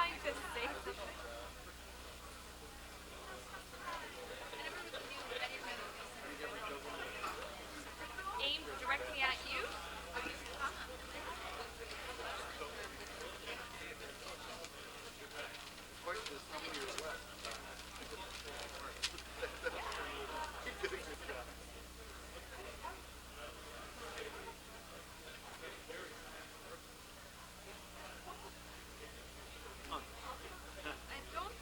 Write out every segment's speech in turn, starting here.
trying to say something. Aimed directly at you? I don't.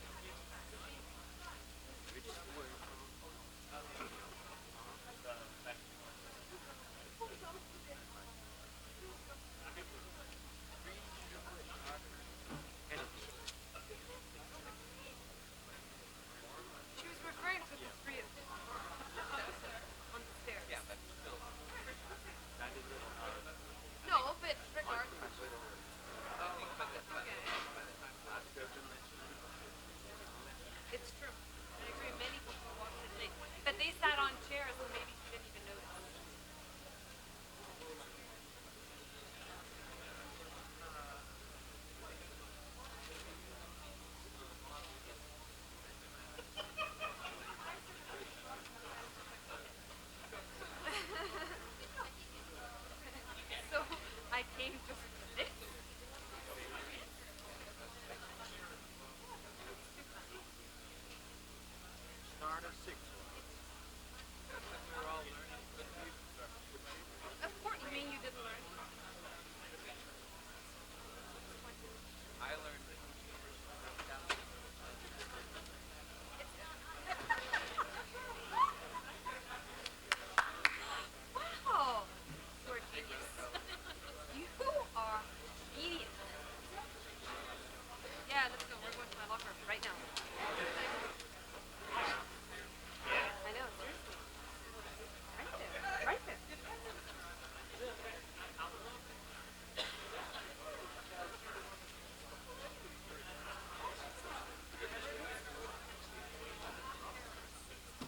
She was referring to the three of them on the stairs. Yeah, but still. No, but regardless. Okay. It's true. I agree. Many people walked in late, but they sat on chairs, so maybe she didn't even notice. So I came just for this. Of course, you mean you didn't learn? Wow! You're a genius. You are genius. Yeah, let's go. We're going to my locker room right now. I know, seriously. Right there. Right there.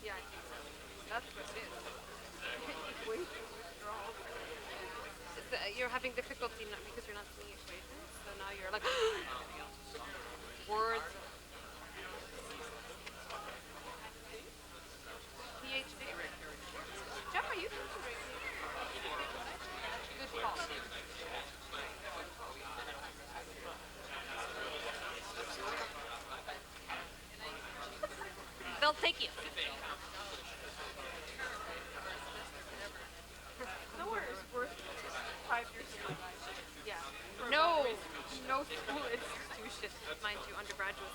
Yeah, I think so. That's what it is. Way too strong. You're having difficulty not because you're not seeing equations, so now you're like words. PhD. Jeff, are you considering? Good call. They'll take you. No worries. We're 5 years in my life. Yeah. No school institution, mind you, undergraduate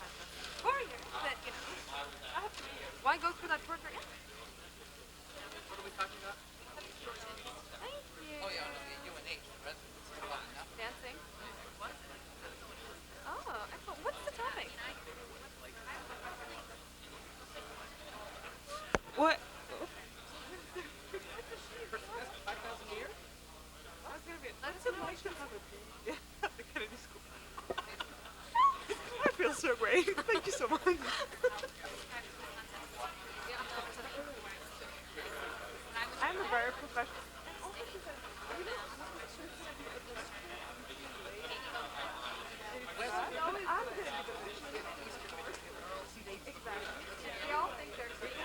has a 4 years, but you know, I have 3 years. why go through that torture again? What are we talking about? Thank you. Oh yeah, no, the UNH residents. Dancing. Oh, excellent. What's the topic? What? Let's I'd like to have a baby at the Kennedy School. I feel so great. Thank you so much. I'm a very professional. And also she said, you know, I'm not sure it's gonna be the most I'm gonna be the most exactly. They all think they're great.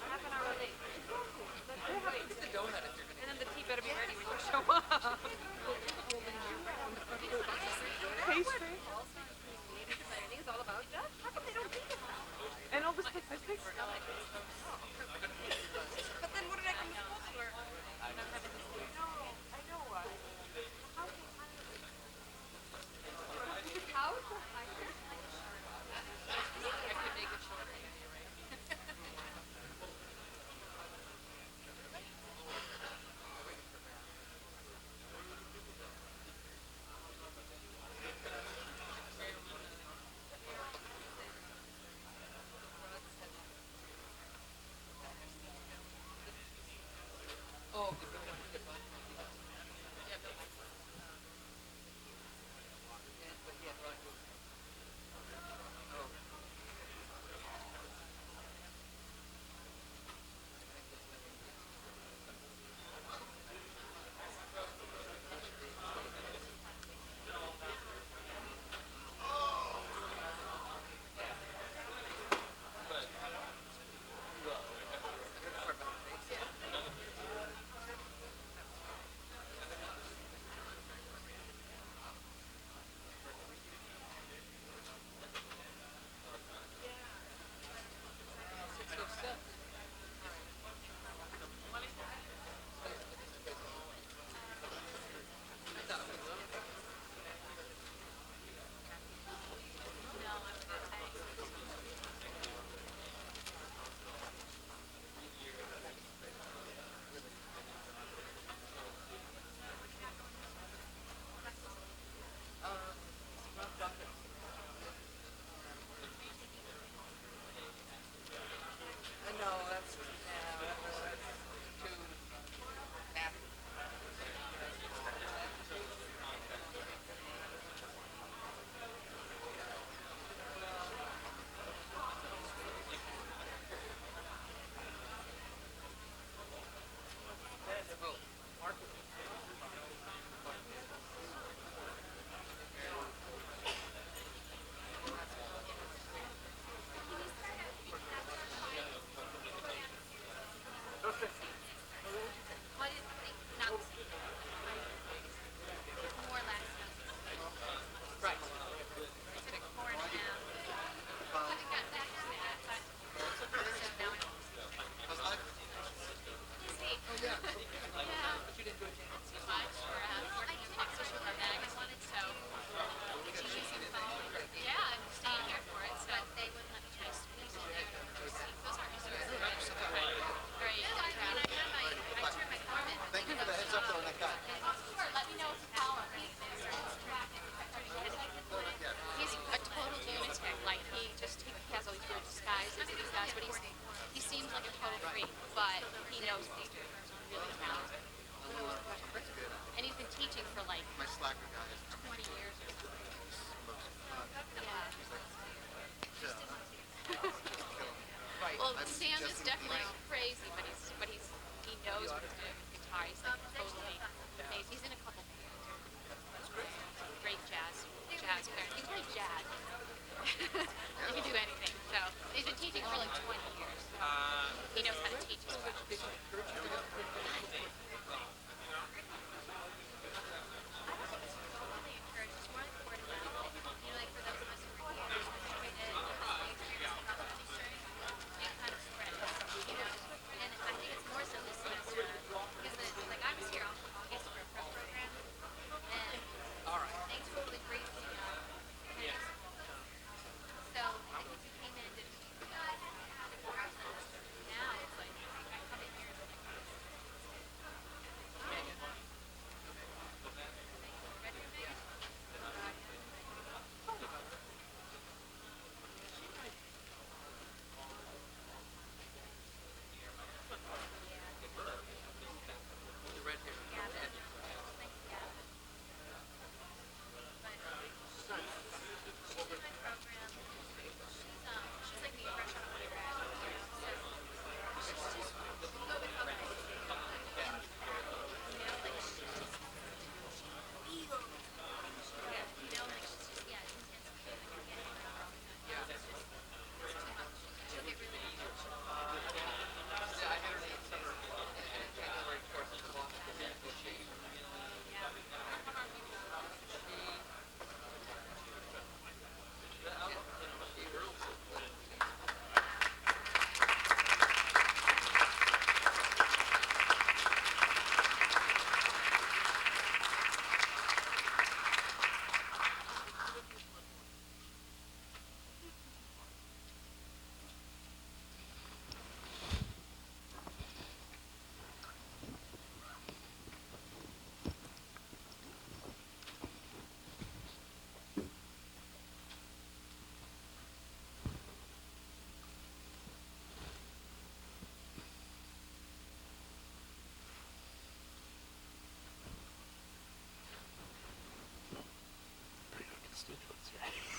Half an hour late. Get the donut if you're gonna. And then the tea better be ready when you show up. Pastry It's all about Jeff. How come they don't think of that? and all the statistics. But then what did I come to school for? No, I know why. How to hire? I could make it shorter.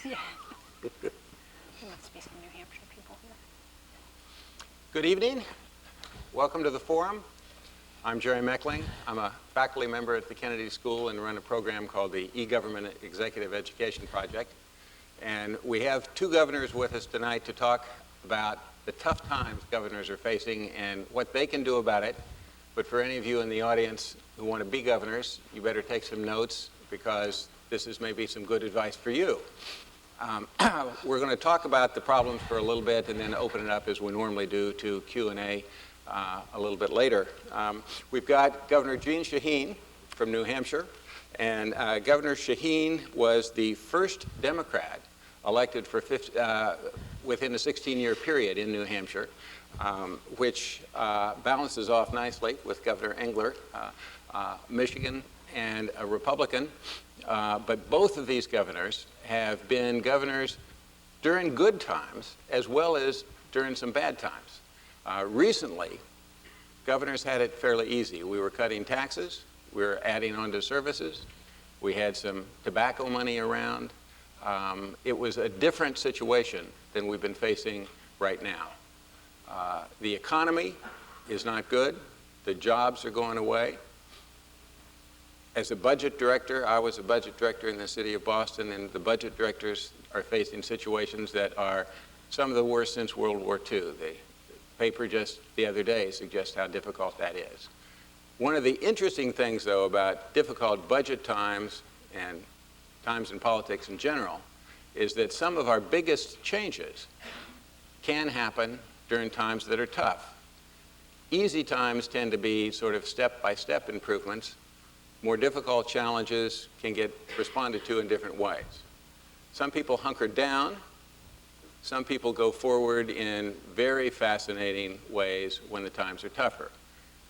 Yeah. There must be some New Hampshire people here. Good evening. Welcome to the forum. I'm Jerry Meckling. I'm a faculty member at the Kennedy School and run a program called the E-Government Executive Education Project. And we have two governors with us tonight to talk about the tough times governors are facing and what they can do about it. But for any of you in the audience who want to be governors, you better take some notes because this is maybe some good advice for you. We're going to talk about the problems for a little bit and then open it up as we normally do to Q&A a little bit later. We've got Governor Jeanne Shaheen from New Hampshire, and Governor Shaheen was the first Democrat elected for within a 16-year period in New Hampshire, which balances off nicely with Governor Engler, Michigan, and a Republican. But both of these governors have been governors during good times as well as during some bad times. Recently, governors had it fairly easy. We were cutting taxes, we were adding on to services, we had some tobacco money around. It was a different situation than we've been facing right now. The economy is not good, the jobs are going away. As a budget director, I was a budget director in the city of Boston, and the budget directors are facing situations that are some of the worst since World War II. The paper just the other day suggests how difficult that is. One of the interesting things, though, about difficult budget times and times in politics in general is that some of our biggest changes can happen during times that are tough. Easy times tend to be sort of step-by-step improvements. More difficult challenges can get responded to in different ways. Some people hunker down. Some people go forward in very fascinating ways when the times are tougher.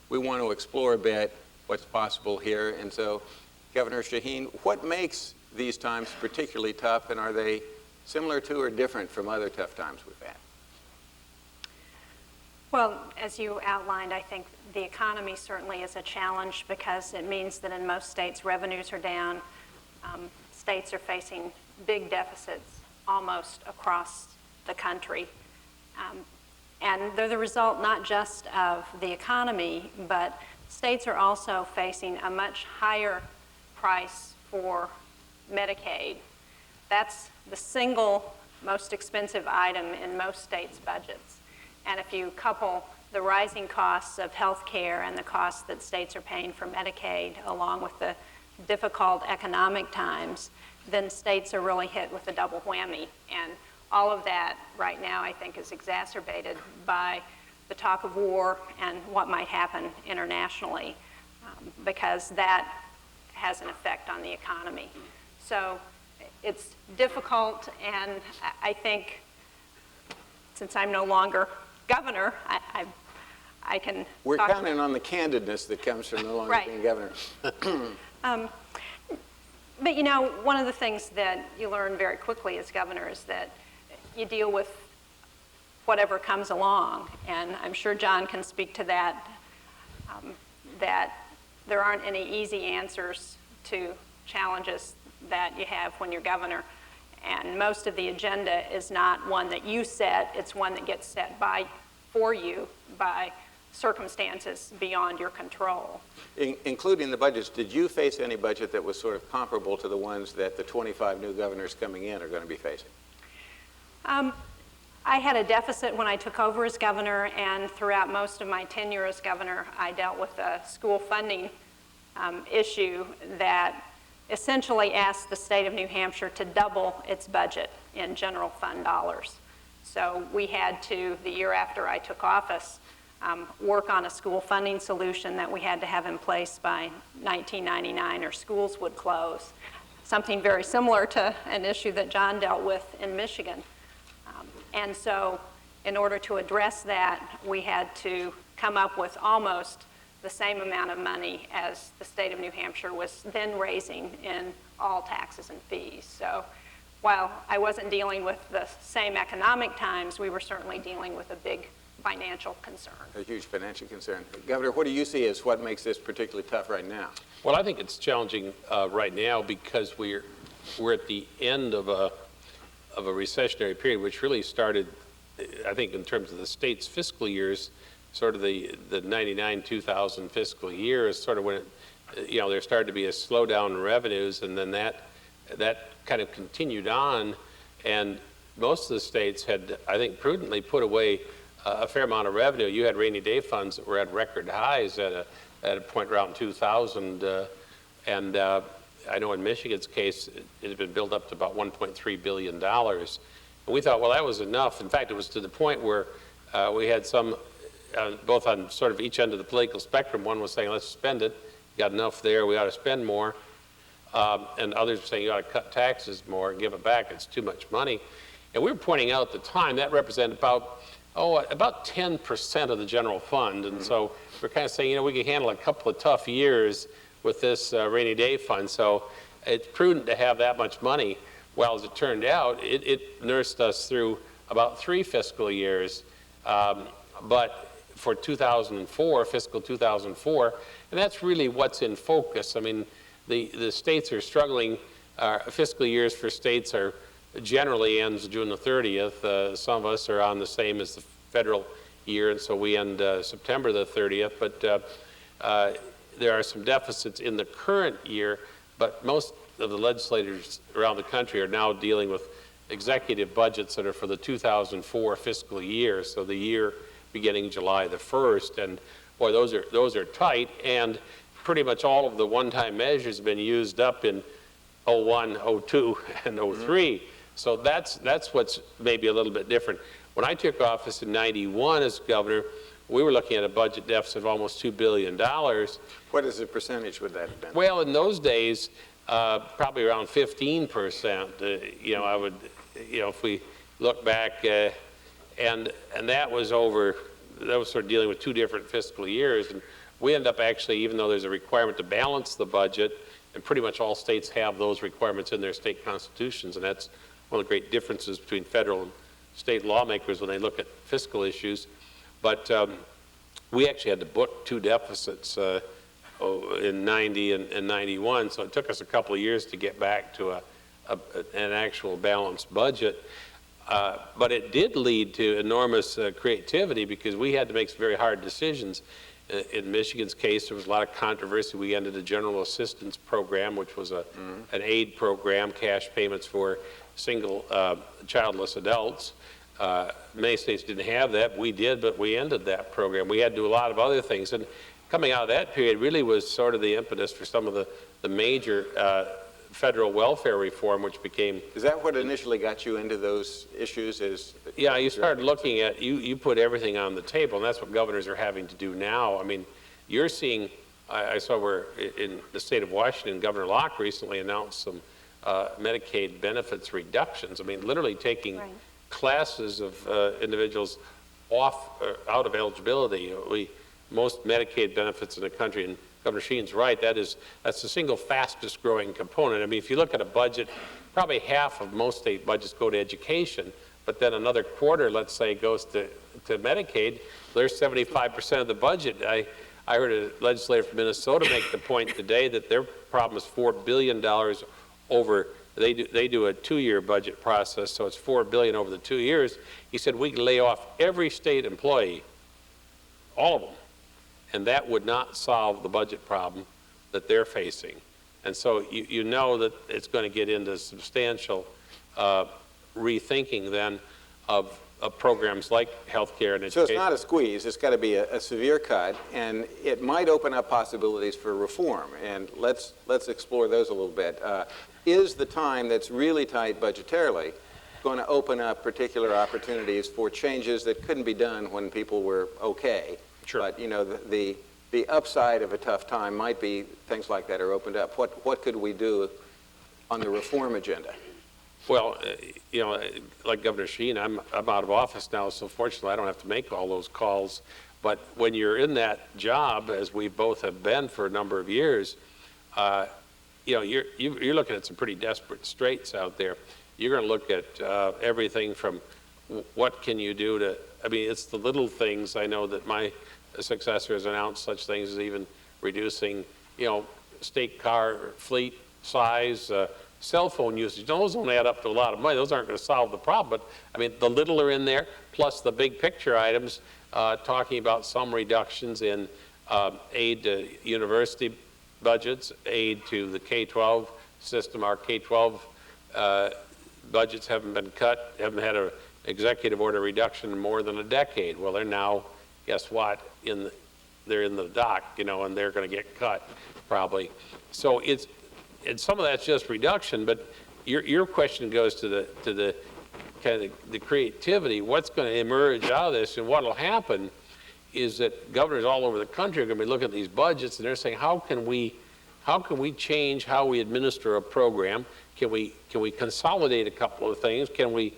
We want to explore a bit what's possible here. And so, Governor Shaheen, what makes these times particularly tough, and are they similar to or different from other tough times we've had? Well, as you outlined, I think the economy certainly is a challenge because it means that in most states revenues are down. States are facing big deficits almost across the country. And they're the result not just of the economy, but states are also facing a much higher price for Medicaid. That's the single most expensive item in most states' budgets. And if you couple the rising costs of health care and the costs that states are paying for Medicaid, along with the difficult economic times, then states are really hit with a double whammy. And all of that right now, I think, is exacerbated by the talk of war and what might happen internationally, because that has an effect on the economy. So it's difficult, and I think, since I'm no longer governor, I can We're talk counting on the candidness that comes from no longer being governor. But you know, one of the things that you learn very quickly as governor is that you deal with whatever comes along, and I'm sure John can speak to that, that there aren't any easy answers to challenges that you have when you're governor. And most of the agenda is not one that you set, it's one that gets set for you by circumstances beyond your control. Including the budgets, did you face any budget that was sort of comparable to the ones that the 25 new governors coming in are going to be facing? I had a deficit when I took over as governor, and throughout most of my tenure as governor, I dealt with a school funding issue that essentially asked the state of New Hampshire to double its budget in general fund dollars. So we had to, the year after I took office, work on a school funding solution that we had to have in place by 1999 or schools would close. Something very similar to an issue that John dealt with in Michigan. And so in order to address that, we had to come up with almost the same amount of money as the state of New Hampshire was then raising in all taxes and fees. So while I wasn't dealing with the same economic times, we were certainly dealing with a big financial concern. A huge financial concern. Governor, what do you see as what makes this particularly tough right now? Well, I think it's challenging right now because we're at the end of a of a recessionary period, which really started, I think, in terms of the state's fiscal years, sort of the 99-2000 fiscal year is sort of when there started to be a slowdown in revenues, and then that kind of continued on, and most of the states had, I think, prudently put away a fair amount of revenue. You had rainy day funds that were at record highs at a point around 2000, and I know in Michigan's case, it had been built up to about $1.3 billion. And we thought, well, that was enough. In fact, it was to the point where we had some, both on sort of each end of the political spectrum. One was saying, let's spend it. Got enough there. We ought to spend more. And others were saying, you ought to cut taxes more and give it back. It's too much money. And we were pointing out at the time that represented about 10% of the general fund. And so we're kind of saying, we can handle a couple of tough years with this rainy day fund. So it's prudent to have that much money. Well, as it turned out, it nursed us through about 3 fiscal years. But for 2004, fiscal 2004, and that's really what's in focus. I mean, the states are struggling. Fiscal years for states are generally ends June the 30th. Some of us are on the same as the federal year, and so we end September the 30th. But there are some deficits in the current year, but most of the legislators around the country are now dealing with executive budgets that are for the 2004 fiscal year, so the year beginning July the 1st. And boy, those are tight, and pretty much all of the one-time measures have been used up in 01, 02, and 03. So that's what's maybe a little bit different. When I took office in 91 as governor, we were looking at a budget deficit of almost $2 billion. What is the percentage would that have been? Well, in those days, probably around 15%. I would, if we look back, and that was sort of dealing with 2 different fiscal years. And we end up actually, even though there's a requirement to balance the budget, and pretty much all states have those requirements in their state constitutions, and that's one of the great differences between federal and state lawmakers when they look at fiscal issues. But we actually had to book 2 deficits in 90 and 91, so it took us a couple of years to get back to an actual balanced budget. But it did lead to enormous creativity, because we had to make some very hard decisions. In Michigan's case, there was a lot of controversy. We ended a general assistance program, which was an aid program, cash payments for single childless adults. Many states didn't have that. We did, but we ended that program. We had to do a lot of other things. And coming out of that period really was sort of the impetus for some of the major federal welfare reform, which became... Is that what initially got you into those issues? Yeah, you started looking at, you put everything on the table, and that's what governors are having to do now. I mean, you're seeing, I saw where in the state of Washington, Governor Locke recently announced some Medicaid benefits reductions. I mean, literally taking classes of individuals out of eligibility. Most Medicaid benefits in the country, and Governor Shaheen's right, that's the single fastest growing component. I mean, if you look at a budget, probably half of most state budgets go to education, but then another quarter, let's say, goes to Medicaid. There's 75% of the budget. I heard a legislator from Minnesota make the point today that their problem is $4 billion over, they do a 2-year budget process, so it's $4 billion over the 2 years. He said we can lay off every state employee, all of them, and that would not solve the budget problem that they're facing. And so you know that it's going to get into substantial rethinking then of programs like healthcare and education. So it's not a squeeze, it's got to be a severe cut, and it might open up possibilities for reform, and let's explore those a little bit. Is the time that's really tight budgetarily going to open up particular opportunities for changes that couldn't be done when people were okay? Sure. But the upside of a tough time might be things like that are opened up. What could we do on the reform agenda? Well, like Governor Jeanne, I'm out of office now, so fortunately I don't have to make all those calls. But when you're in that job, as we both have been for a number of years, you're looking at some pretty desperate straits out there. You're going to look at everything from what can you do to, I mean, it's the little things. I know that my successor has announced such things as even reducing, state car fleet size, cell phone usage. Those don't add up to a lot of money. Those aren't going to solve the problem. But I mean, the little are in there, plus the big picture items, talking about some reductions in aid to university budgets, aid to the K-12 system. Our K-12 budgets haven't been cut, haven't had an executive order reduction in more than a decade. Well, they're now, guess what, they're in the dock, you know, and they're going to get cut probably. So and some of that's just reduction, but your question goes to the kind of the creativity. What's going to emerge out of this, and what will happen is that governors all over the country are going to be looking at these budgets, and they're saying, how can we change how we administer a program? Can we consolidate a couple of things? Can we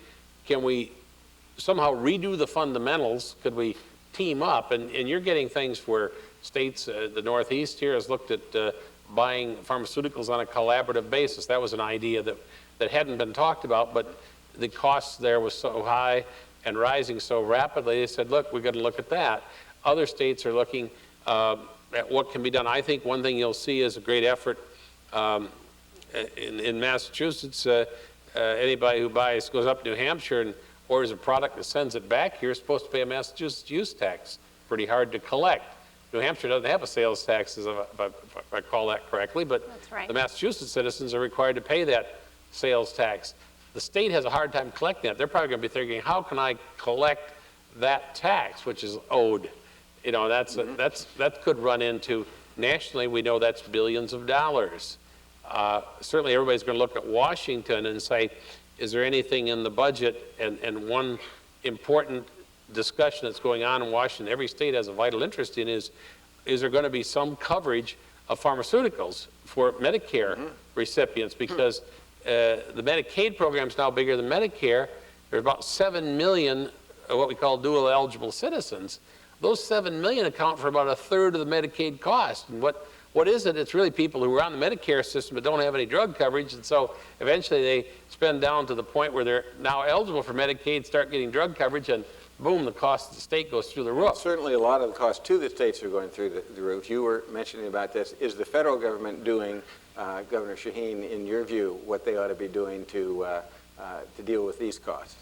somehow redo the fundamentals? Could we team up? And you're getting things where states, the Northeast here has looked at buying pharmaceuticals on a collaborative basis. That was an idea that hadn't been talked about, but the costs there was so high and rising so rapidly, they said, look, we've got to look at that. Other states are looking at what can be done. I think one thing you'll see is a great effort in Massachusetts. Anybody who goes up to New Hampshire and orders a product and sends it back here is supposed to pay a Massachusetts use tax. Pretty hard to collect. New Hampshire doesn't have a sales tax, if I call that correctly, but That's right. the Massachusetts citizens are required to pay that sales tax. The state has a hard time collecting it. They're probably going to be thinking, how can I collect that tax, which is owed? You know, that could run into, nationally, we know that's billions of dollars. Certainly everybody's going to look at Washington and say, is there anything in the budget? And one important discussion that's going on in Washington, every state has a vital interest in, is there going to be some coverage of pharmaceuticals for Medicare recipients? Because the Medicaid program is now bigger than Medicare. There's about 7 million what we call dual eligible citizens. Those 7 million account for about a third of the Medicaid cost. And what is it? It's really people who are on the Medicare system but don't have any drug coverage, and so eventually they spend down to the point where they're now eligible for Medicaid, start getting drug coverage, and boom, the cost of the state goes through the roof. Certainly a lot of the costs to the states are going through the roof. You were mentioning about this. Is the federal government doing, Governor Shaheen, in your view, what they ought to be doing to deal with these costs?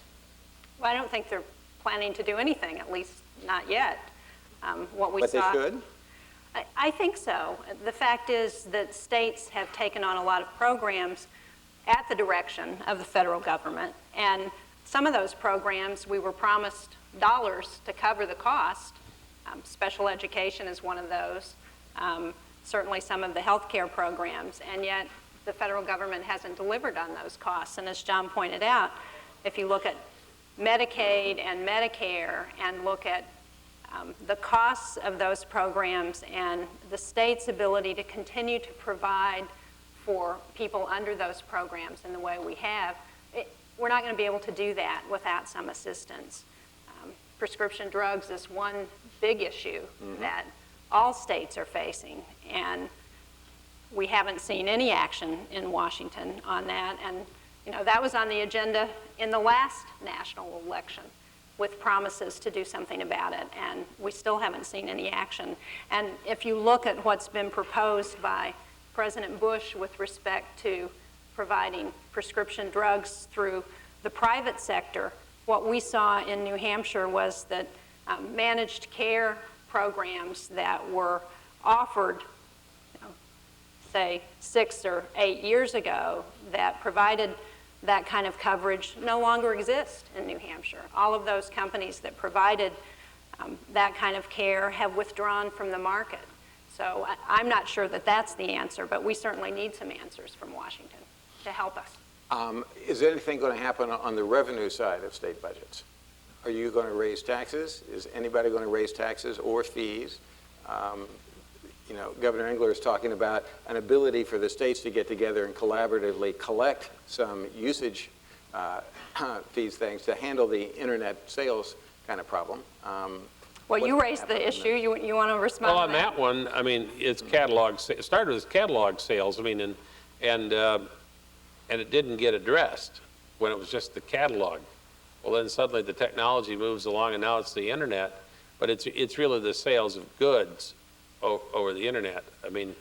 Well, I don't think they're planning to do anything, at least not yet. What we But saw, they should? I think so. The fact is that states have taken on a lot of programs at the direction of the federal government, and some of those programs we were promised dollars to cover the cost. Special education is one of those. Certainly some of the health care programs, and yet the federal government hasn't delivered on those costs. And as John pointed out, if you look at Medicaid and Medicare and look at the costs of those programs and the state's ability to continue to provide for people under those programs in the way we have, we're not going to be able to do that without some assistance. Prescription drugs is one big issue that all states are facing, and we haven't seen any action in Washington on that. And you know, that was on the agenda in the last national election, with promises to do something about it, and we still haven't seen any action. And if you look at what's been proposed by President Bush with respect to providing prescription drugs through the private sector, what we saw in New Hampshire was that managed care programs that were offered, say 6 or 8 years ago, that provided that kind of coverage no longer exist in New Hampshire. All of those companies that provided that kind of care have withdrawn from the market. So I'm not sure that that's the answer, but we certainly need some answers from Washington to help us. Is anything going to happen on the revenue side of state budgets? Are you going to raise taxes? Is anybody going to raise taxes or fees? You know, Governor Engler is talking about an ability for the states to get together and collaboratively collect some usage fees things to handle the internet sales kind of problem. Well, you raised the issue. You want to respond Well, to on that one, I mean, it's catalog. It started with catalog sales. I mean, and it didn't get addressed when it was just the catalog. Well, then suddenly the technology moves along, and now it's the internet. But it's really the sales of goods over the internet. I mean,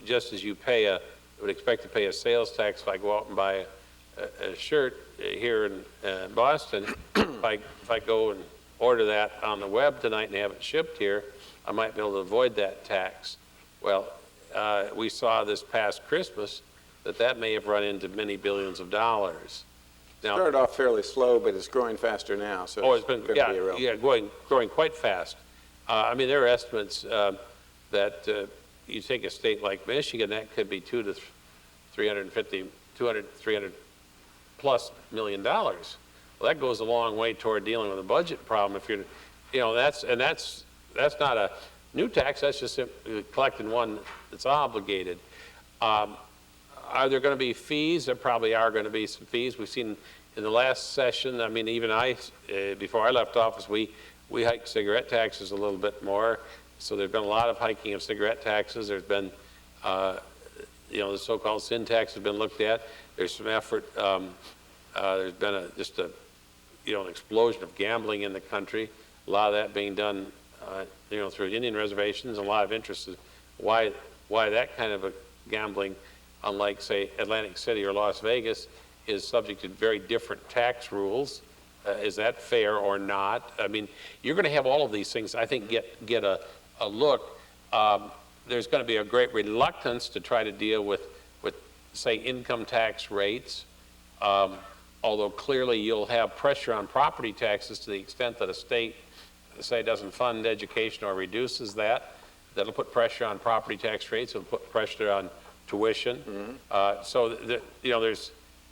just as you pay would expect to pay a sales tax if I go out and buy a shirt here in Boston. If I go and order that on the web tonight and have it shipped here, I might be able to avoid that tax. Well, we saw this past Christmas that may have run into many billions of dollars. Now, Started off fairly slow, but it's growing faster now, so it's been going to be a real... growing quite fast. I mean, there are estimates that you take a state like Michigan, that could be 200 to 300 plus $million. Well, that goes a long way toward dealing with a budget problem. If you're, that's not a new tax. That's just collecting one that's obligated. Are there going to be fees? There probably are going to be some fees. We've seen in the last session, I mean, even before I left office, we hiked cigarette taxes a little bit more. So there's been a lot of hiking of cigarette taxes. There's been, the so-called sin tax has been looked at. There's some effort. There's been an explosion of gambling in the country. A lot of that being done, through Indian reservations. A lot of interest is why that kind of a gambling, unlike, say, Atlantic City or Las Vegas, is subject to very different tax rules. Is that fair or not? I mean, you're going to have all of these things, I think, get a look. There's going to be a great reluctance to try to deal with say, income tax rates, although clearly you'll have pressure on property taxes to the extent that a state, say, doesn't fund education or reduces that. That'll put pressure on property tax rates. It'll put pressure on tuition.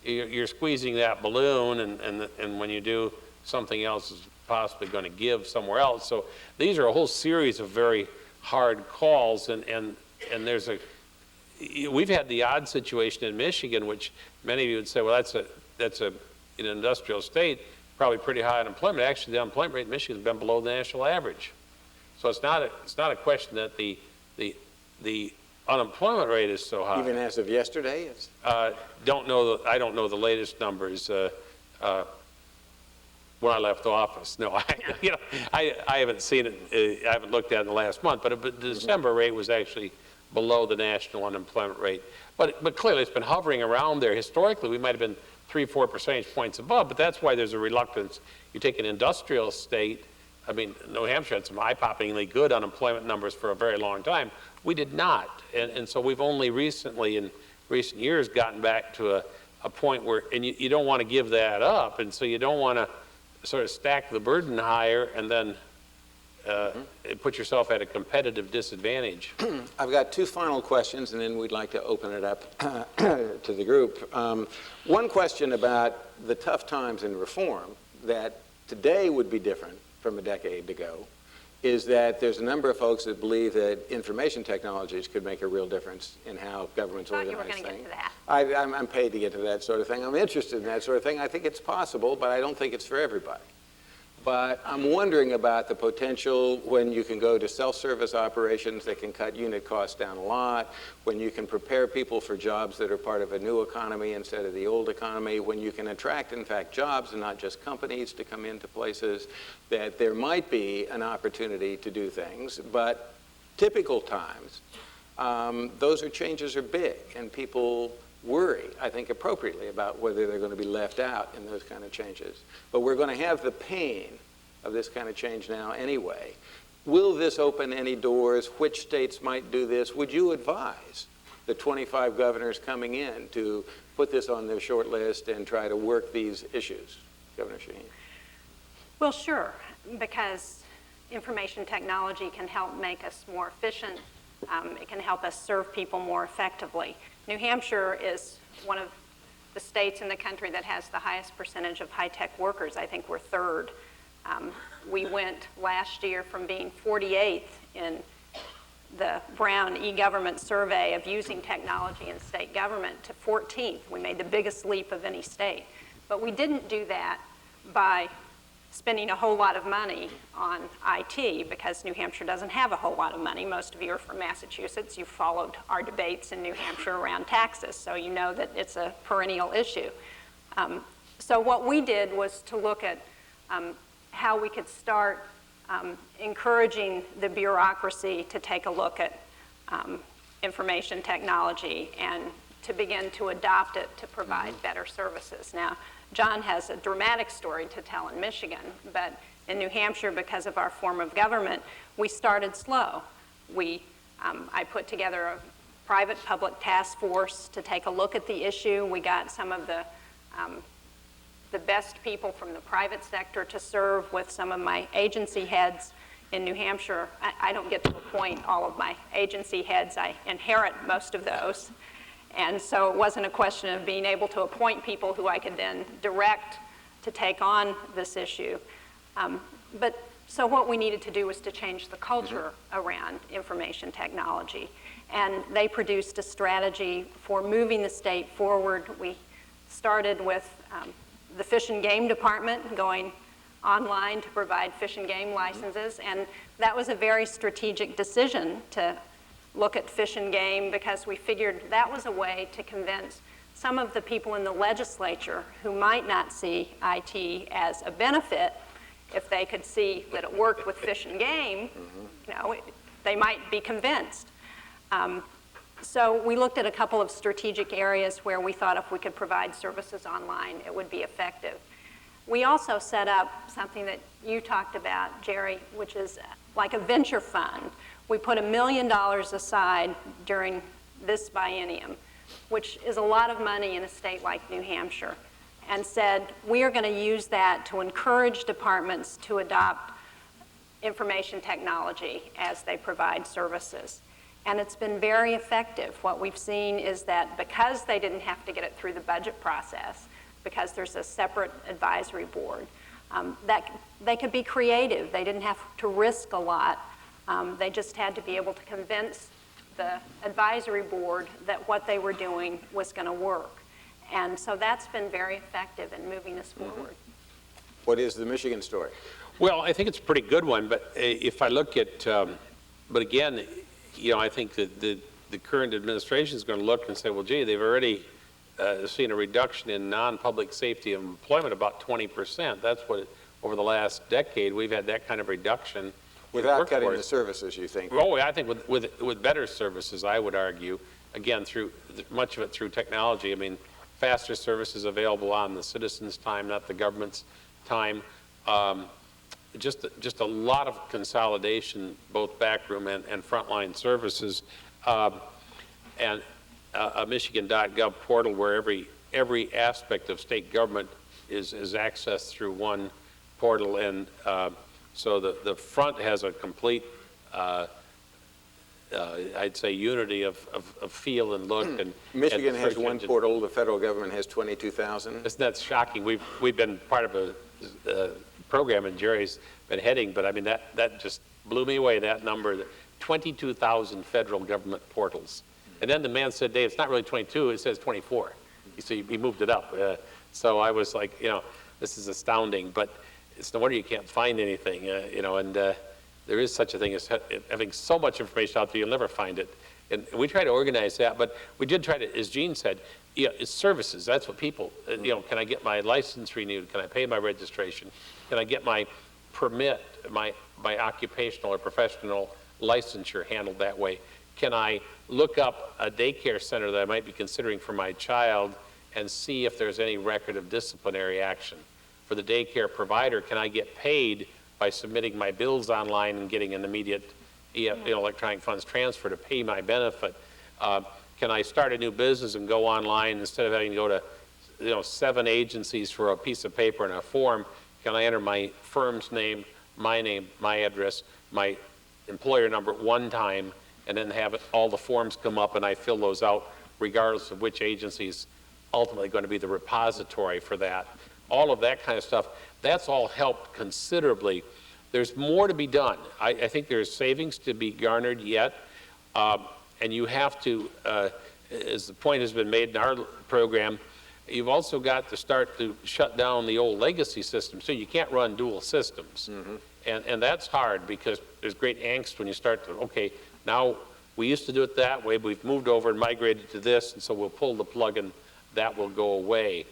You're squeezing that balloon, and when you do, something else is possibly going to give somewhere else. So these are a whole series of very hard calls, and we've had the odd situation in Michigan, which many of you would say, well, that's an industrial state, probably pretty high unemployment. Actually, the unemployment rate in Michigan has been below the national average. So it's not a question that the unemployment rate is so high. Even as of yesterday? I don't know the latest numbers when I left office. No, I haven't seen it. I haven't looked at it in the last month. But the December rate was actually below the national unemployment rate. But clearly, it's been hovering around there. Historically, we might have been 3-4 percentage points above. But that's why there's a reluctance. You take an industrial state. I mean, New Hampshire had some eye-poppingly good unemployment numbers for a very long time. We did not. And so we've only recently, in recent years, gotten back to a point where, and you don't want to give that up. And so you don't want to sort of stack the burden higher and then put yourself at a competitive disadvantage. I've got two final questions, and then we'd like to open it up to the group. One question about the tough times in reform that today would be different from a decade ago is that there's a number of folks that believe that information technologies could make a real difference in how governments organize things. I thought you were going to get to that. I'm paid to get to that sort of thing. I'm interested in that sort of thing. I think it's possible, but I don't think it's for everybody. But I'm wondering about the potential when you can go to self-service operations that can cut unit costs down a lot, when you can prepare people for jobs that are part of a new economy instead of the old economy, when you can attract, in fact, jobs and not just companies to come into places, that there might be an opportunity to do things. But typical times, those changes are big, and people worry, I think appropriately, about whether they're going to be left out in those kind of changes. But we're going to have the pain of this kind of change now anyway. Will this open any doors? Which states might do this? Would you advise the 25 governors coming in to put this on their short list and try to work these issues? Governor Shaheen. Well, sure, because information technology can help make us more efficient. It can help us serve people more effectively. New Hampshire is one of the states in the country that has the highest percentage of high-tech workers. I think we're third. We went last year from being 48th in the Brown e-government survey of using technology in state government to 14th. We made the biggest leap of any state. But we didn't do that by spending a whole lot of money on IT, because New Hampshire doesn't have a whole lot of money. Most of you are from Massachusetts. You've followed our debates in New Hampshire around taxes, so you know that it's a perennial issue. So what we did was to look at how we could start encouraging the bureaucracy to take a look at information technology and to begin to adopt it to provide better services. Now, John has a dramatic story to tell in Michigan, but in New Hampshire, because of our form of government, we started slow. I put together a private-public task force to take a look at the issue. We got some of the best people from the private sector to serve with some of my agency heads in New Hampshire. I don't get to appoint all of my agency heads. I inherit most of those. And so it wasn't a question of being able to appoint people who I could then direct to take on this issue. So what we needed to do was to change the culture around information technology. And they produced a strategy for moving the state forward. We started with the Fish and Game Department going online to provide fish and game licenses. And that was a very strategic decision to look at fish and game, because we figured that was a way to convince some of the people in the legislature who might not see IT as a benefit. If they could see that it worked with fish and game, they might be convinced. So we looked at a couple of strategic areas where we thought if we could provide services online, it would be effective. We also set up something that you talked about, Jerry, which is like a venture fund. We put $1 million aside during this biennium, which is a lot of money in a state like New Hampshire, and said we are going to use that to encourage departments to adopt information technology as they provide services. And it's been very effective. What we've seen is that because they didn't have to get it through the budget process, because there's a separate advisory board, that they could be creative. They didn't have to risk a lot. They just had to be able to convince the advisory board that what they were doing was going to work. And so that's been very effective in moving us forward. What is the Michigan story? Well, I think it's a pretty good one, but if I look at, but again, I think that the current administration is going to look and say, well, gee, they've already seen a reduction in non-public safety employment about 20%. That's what, over the last decade, we've had that kind of reduction. Without cutting the services, you think? Oh, I think with better services, I would argue, again, through much of it through technology. I mean, faster services available on the citizens' time, not the government's time. Just a lot of consolidation, both backroom and frontline services, and a Michigan.gov portal where every aspect of state government is accessed through one portal, and so the front has a complete, I'd say, unity of feel and look. And Michigan has one portal. The federal government has 22,000. Isn't that shocking? We've been part of a program, and Jerry's been heading, but I mean that just blew me away. That number, 22,000 federal government portals. And then the man said, "Dave, it's not really 22. It says 24." He moved it up. So I was like, this is astounding. But it's no wonder you can't find anything, and there is such a thing as having so much information out there, you'll never find it. And we try to organize that, but we did try to, as Jeanne said, it's services. That's what people, can I get my license renewed? Can I pay my registration? Can I get my permit, my occupational or professional licensure handled that way? Can I look up a daycare center that I might be considering for my child and see if there's any record of disciplinary action? For the daycare provider, can I get paid by submitting my bills online and getting an immediate electronic funds transfer to pay my benefit? Can I start a new business and go online instead of having to go to 7 agencies for a piece of paper and a form? Can I enter my firm's name, my address, my employer number one time, and then have all the forms come up and I fill those out regardless of which agency is ultimately going to be the repository for that? All of that kind of stuff, that's all helped considerably. There's more to be done. I think there's savings to be garnered yet, and you have to, as the point has been made in our program, you've also got to start to shut down the old legacy system, so you can't run dual systems. And that's hard because there's great angst when you start to, okay, now we used to do it that way, but we've moved over and migrated to this, and so we'll pull the plug and that will go away.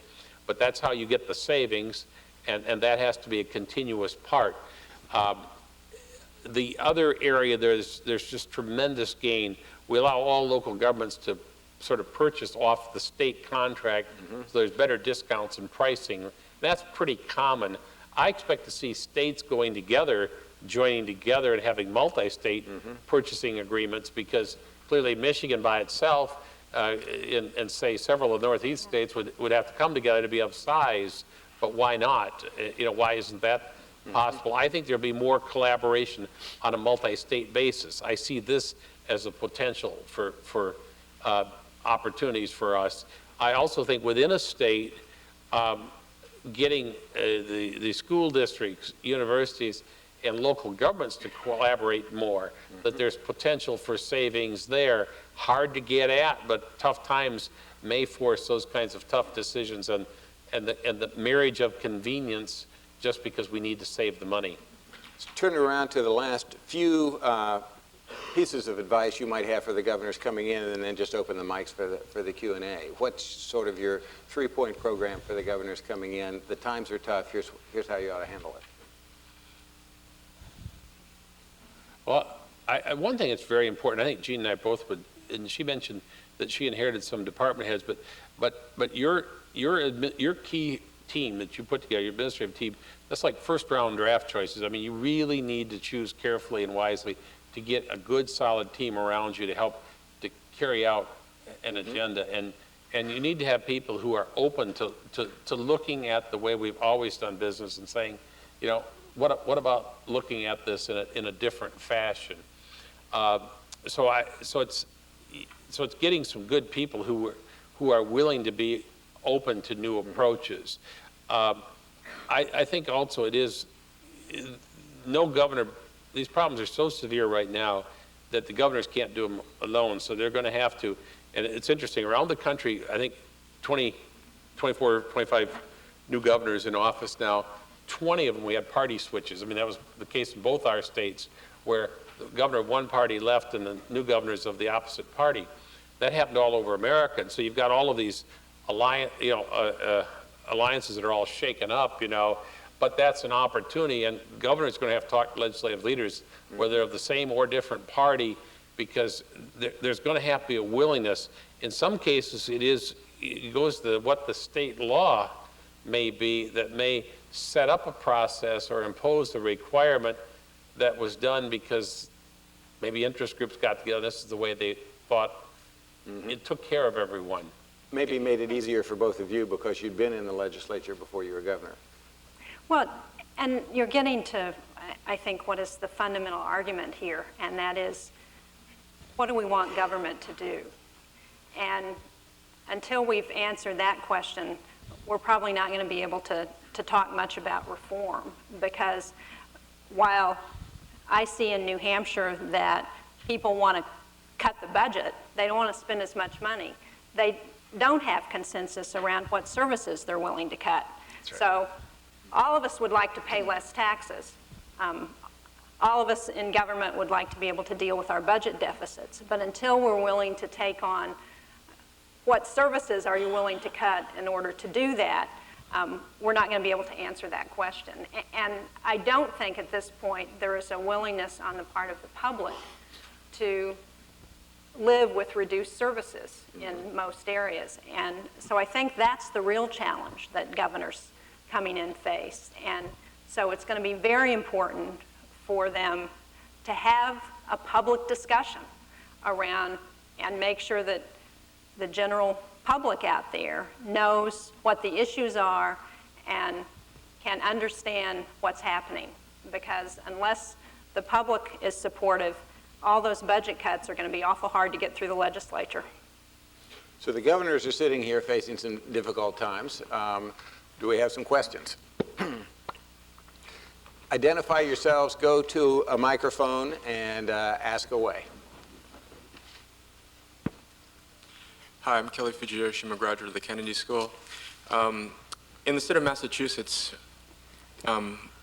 But that's how you get the savings, and that has to be a continuous part. The other area, there's just tremendous gain. We allow all local governments to sort of purchased off the state contract, so there's better discounts and pricing. That's pretty common. I expect to see states going together, joining together and having multi-state purchasing agreements, because clearly Michigan by itself and say several of the Northeast states would have to come together to be of size, but why not? Why isn't that possible? I think there'll be more collaboration on a multi-state basis. I see this as a potential for opportunities for us. I also think within a state, getting the school districts, universities, and local governments to collaborate more, that there's potential for savings there. Hard to get at, but tough times may force those kinds of tough decisions and the marriage of convenience just because we need to save the money. Let's turn it around to the last few pieces of advice you might have for the governors coming in, and then just open the mics for the Q&A. What's sort of your three-point program for the governors coming in? The times are tough. Here's how you ought to handle it. Well, one thing that's very important, I think Jeanne and I both would, and she mentioned that she inherited some department heads, but your key team that you put together, your administrative team, that's like first round draft choices. I mean, you really need to choose carefully and wisely to get a good solid team around you to help to carry out an agenda. And you need to have people who are open to looking at the way we've always done business and saying, what about looking at this in a different fashion? So it's getting some good people who are willing to be open to new approaches. I think also it is no governor. These problems are so severe right now that the governors can't do them alone. So they're going to have to. And it's interesting, around the country, I think 24, 25 new governors in office now. 20 of them, we had party switches. I mean, that was the case in both our states, where the governor of one party left and the new governors of the opposite party. That happened all over America. And so you've got all of these alliances that are all shaken up, but that's an opportunity. And the governor's going to have to talk to legislative leaders, whether they're of the same or different party, because there's going to have to be a willingness. In some cases, it goes to what the state law may be that may set up a process or impose a requirement that was done because maybe interest groups got together. This is the way they thought. It took care of everyone. Maybe made it easier for both of you because you'd been in the legislature before you were governor. Well, and you're getting to, I think, what is the fundamental argument here, and that is, what do we want government to do? And until we've answered that question, we're probably not going to be able to talk much about reform, because while I see in New Hampshire that people want to cut the budget, they don't want to spend as much money, they don't have consensus around what services they're willing to cut. That's right. So all of us would like to pay less taxes. All of us in government would like to be able to deal with our budget deficits, but until we're willing to take on what services are you willing to cut in order to do that, we're not going to be able to answer that question. And I don't think at this point there is a willingness on the part of the public to live with reduced services in most areas. And so I think that's the real challenge that governors coming in face. And so it's going to be very important for them to have a public discussion around and make sure that the general public out there knows what the issues are and can understand what's happening. Because unless the public is supportive, all those budget cuts are going to be awful hard to get through the legislature. So the governors are sitting here facing some difficult times. Do we have some questions? Identify yourselves, go to a microphone, and ask away. Hi, I'm Kelly Fujiyoshi. I'm a graduate of the Kennedy School. In the state of Massachusetts,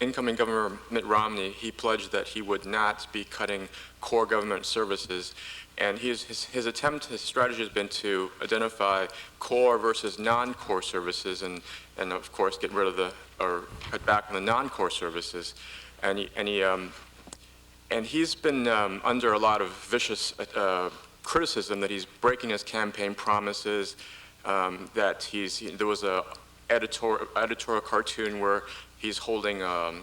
incoming Governor Mitt Romney, he pledged that he would not be cutting core government services. And his attempt, his strategy has been to identify core versus non-core services and of course get rid of or cut back on the non-core services. And he's been under a lot of vicious criticism that he's breaking his campaign promises, that there was a editorial cartoon where he's holding a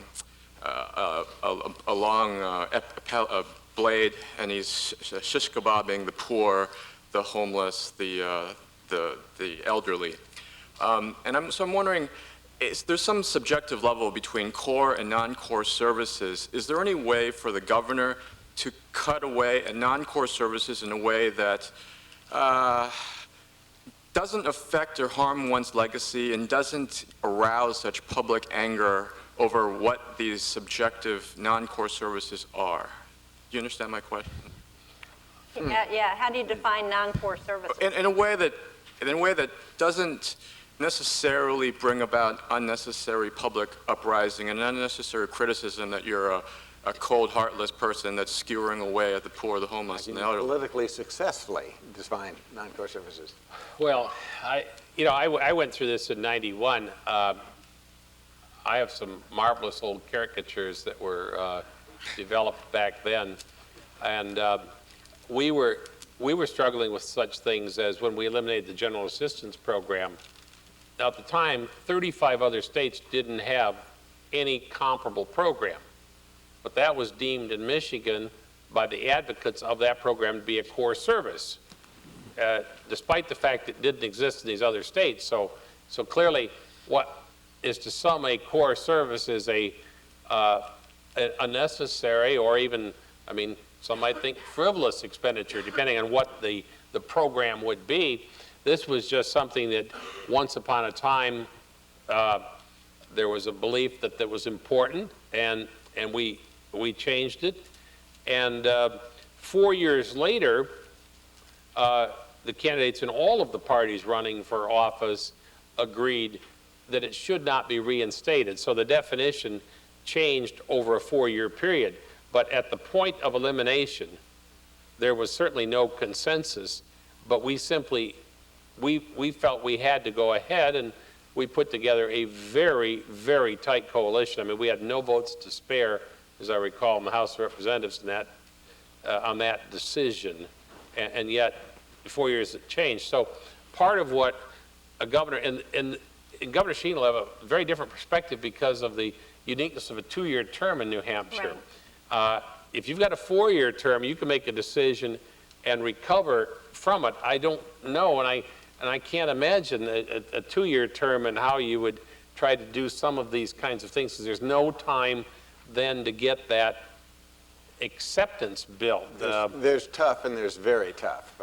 long a blade, and he's shish kebabbing the poor, the homeless, the elderly. So I'm wondering, there's some subjective level between core and non-core services. Is there any way for the governor to cut away at non-core services in a way that doesn't affect or harm one's legacy and doesn't arouse such public anger over what these subjective non-core services are? Do you understand my question? Yeah, how do you define non-core services? In a way that doesn't necessarily bring about unnecessary public uprising and unnecessary criticism that you're a cold, heartless person that's skewering away at the poor, the homeless, and the elderly. Politically successfully define non-core services. Well, I went through this in '91. I have some marvelous old caricatures that were developed back then, and we were struggling with such things as when we eliminated the General Assistance Program. Now, at the time, 35 other states didn't have any comparable program, but that was deemed in Michigan by the advocates of that program to be a core service, despite the fact it didn't exist in these other states. So clearly, what is to some a core service is a necessary, or even, I mean, some might think frivolous expenditure, depending on what the program would be. This was just something that once upon a time there was a belief that that was important, and we changed it. And 4 years later, the candidates in all of the parties running for office agreed that it should not be reinstated. So the definition changed over a 4-year period. But at the point of elimination, there was certainly no consensus, but we simply, we felt we had to go ahead, and we put together a very, very tight coalition. I mean, we had no votes to spare, as I recall, in the House of Representatives in that, on that decision, and yet 4 years it changed. So part of what a governor, and Governor Shaheen will have a very different perspective because of the uniqueness of a 2-year term in New Hampshire. Right. If you've got a 4-year term, you can make a decision and recover from it. I don't know, and I can't imagine a 2-year term and how you would try to do some of these kinds of things, because there's no time then to get that acceptance built. There's tough and there's very tough.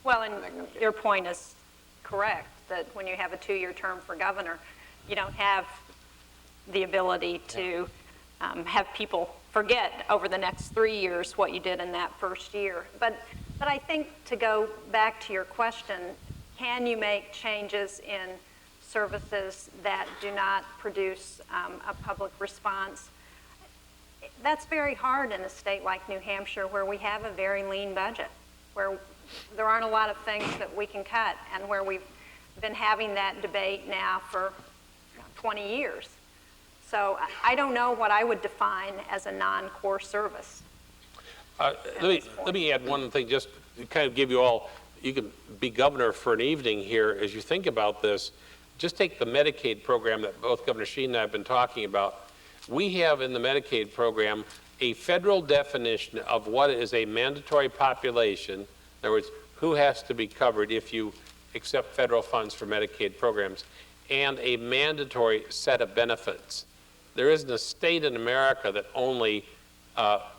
Well, and your point is correct, that when you have a 2-year term for governor, you don't have the ability to have people forget over the next 3 years what you did in that first year. But I think, to go back to your question, can you make changes in services that do not produce a public response? That's very hard in a state like New Hampshire, where we have a very lean budget, where there aren't a lot of things that we can cut, and where we've been having that debate now for 20 years. So I don't know what I would define as a non-core service. Let me add one thing, just to kind of give you all, you can be governor for an evening here as you think about this. Just take the Medicaid program that both Governor Shaheen and I have been talking about. We have in the Medicaid program a federal definition of what is a mandatory population. In other words, who has to be covered if you accept federal funds for Medicaid programs, and a mandatory set of benefits. There isn't a state in America that only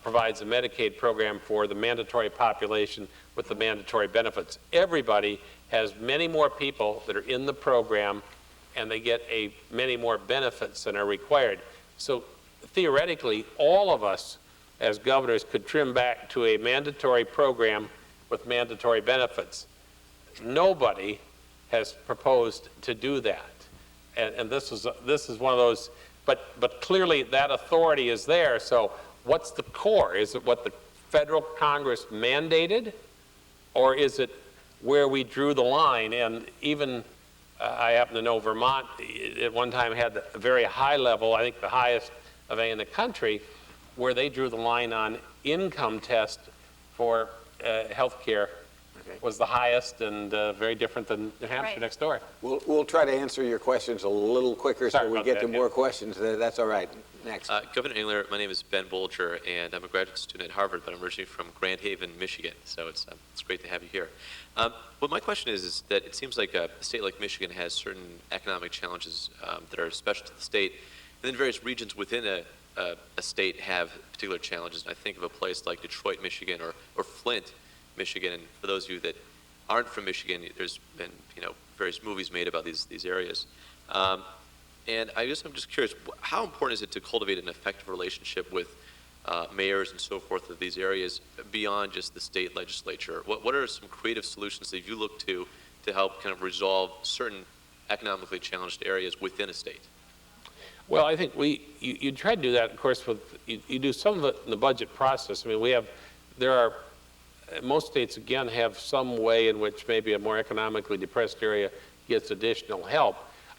provides a Medicaid program for the mandatory population with the mandatory benefits. Everybody has many more people that are in the program, and they get many more benefits than are required. So theoretically, all of us as governors could trim back to a mandatory program with mandatory benefits. Nobody has proposed to do that, and this is one of those. But clearly that authority is there. So what's the core? Is it what the federal Congress mandated, or is it where we drew the line? And even I happen to know Vermont at one time had a very high level, I think the highest of any in the country, where they drew the line on income test for healthcare Okay. was the highest and very different than New Hampshire Right. next door. We'll try to answer your questions a little quicker Sorry so we about get that, to yeah. more questions. That's all right. Next. Governor Engler, my name is Ben Bolger, and I'm a graduate student at Harvard, but I'm originally from Grand Haven, Michigan, so it's great to have you here. Well, my question is that it seems like a state like Michigan has certain economic challenges that are special to the state, and then various regions within a state have particular challenges. And I think of a place like Detroit, Michigan, or Flint, Michigan, and for those of you that aren't from Michigan, there's been various movies made about these areas. And I'm just curious, how important is it to cultivate an effective relationship with mayors and so forth of these areas beyond just the state legislature? What are some creative solutions that you look to help kind of resolve certain economically challenged areas within a state? Well, I think you try to do that, of course, you do some of it in the budget process. I mean, most states, again, have some way in which maybe a more economically depressed area gets additional help.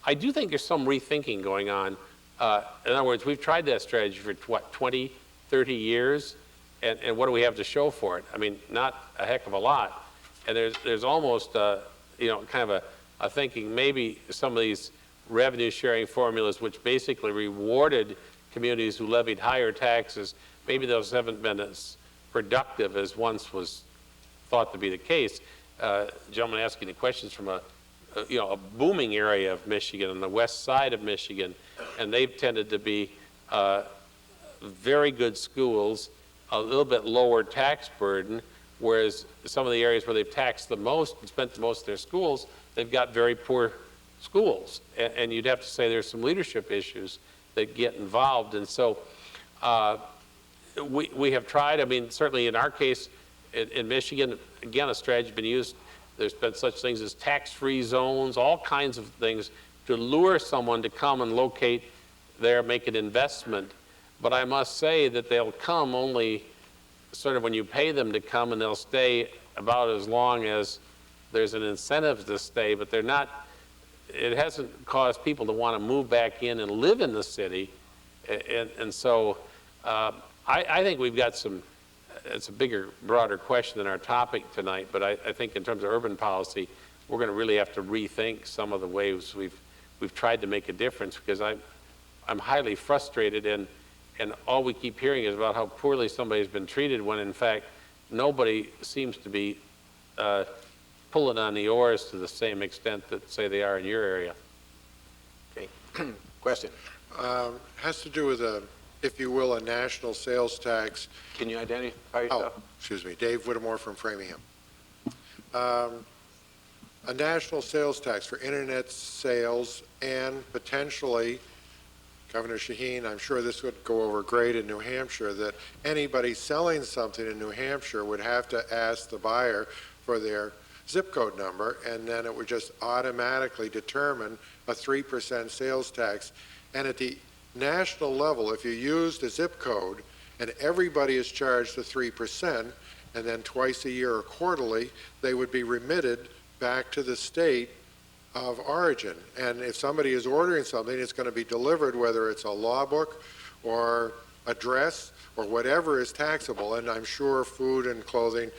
I do think there's some rethinking going on. In other words, we've tried that strategy for, 20, 30 years, and what do we have to show for it? I mean, not a heck of a lot. And there's almost, kind of a thinking maybe some of these revenue-sharing formulas, which basically rewarded communities who levied higher taxes, maybe those haven't been as productive as once was thought to be the case. Gentleman asking the questions from a booming area of Michigan on the west side of Michigan, and they've tended to be very good schools, a little bit lower tax burden, whereas some of the areas where they've taxed the most and spent the most of their schools, they've got very poor schools. And you'd have to say there's some leadership issues that get involved. And so we have tried, I mean, certainly in our case, in Michigan, again, a strategy has been used. There's been such things as tax-free zones, all kinds of things to lure someone to come and locate there, make an investment. But I must say that they'll come only sort of when you pay them to come, and they'll stay about as long as there's an incentive to stay, but they're not, it hasn't caused people to want to move back in and live in the city. And so I think we've got some, it's a bigger, broader question than our topic tonight, but I think in terms of urban policy, we're going to really have to rethink some of the ways we've tried to make a difference, because I'm highly frustrated, and all we keep hearing is about how poorly somebody's been treated, when in fact nobody seems to be pulling on the oars to the same extent that, say, they are in your area. Okay. Question. Has to do with if you will, a national sales tax. Can you identify yourself? Oh, excuse me, Dave Whittemore from Framingham. A national sales tax for internet sales, and potentially, Governor Shaheen, I'm sure this would go over great in New Hampshire, that anybody selling something in New Hampshire would have to ask the buyer for their zip code number, and then it would just automatically determine a 3% sales tax. And at the national level, if you used a zip code and everybody is charged the 3%, and then twice a year or quarterly, they would be remitted back to the state of origin. And if somebody is ordering something, it's going to be delivered, whether it's a law book or a dress or whatever is taxable. And I'm sure food and clothing,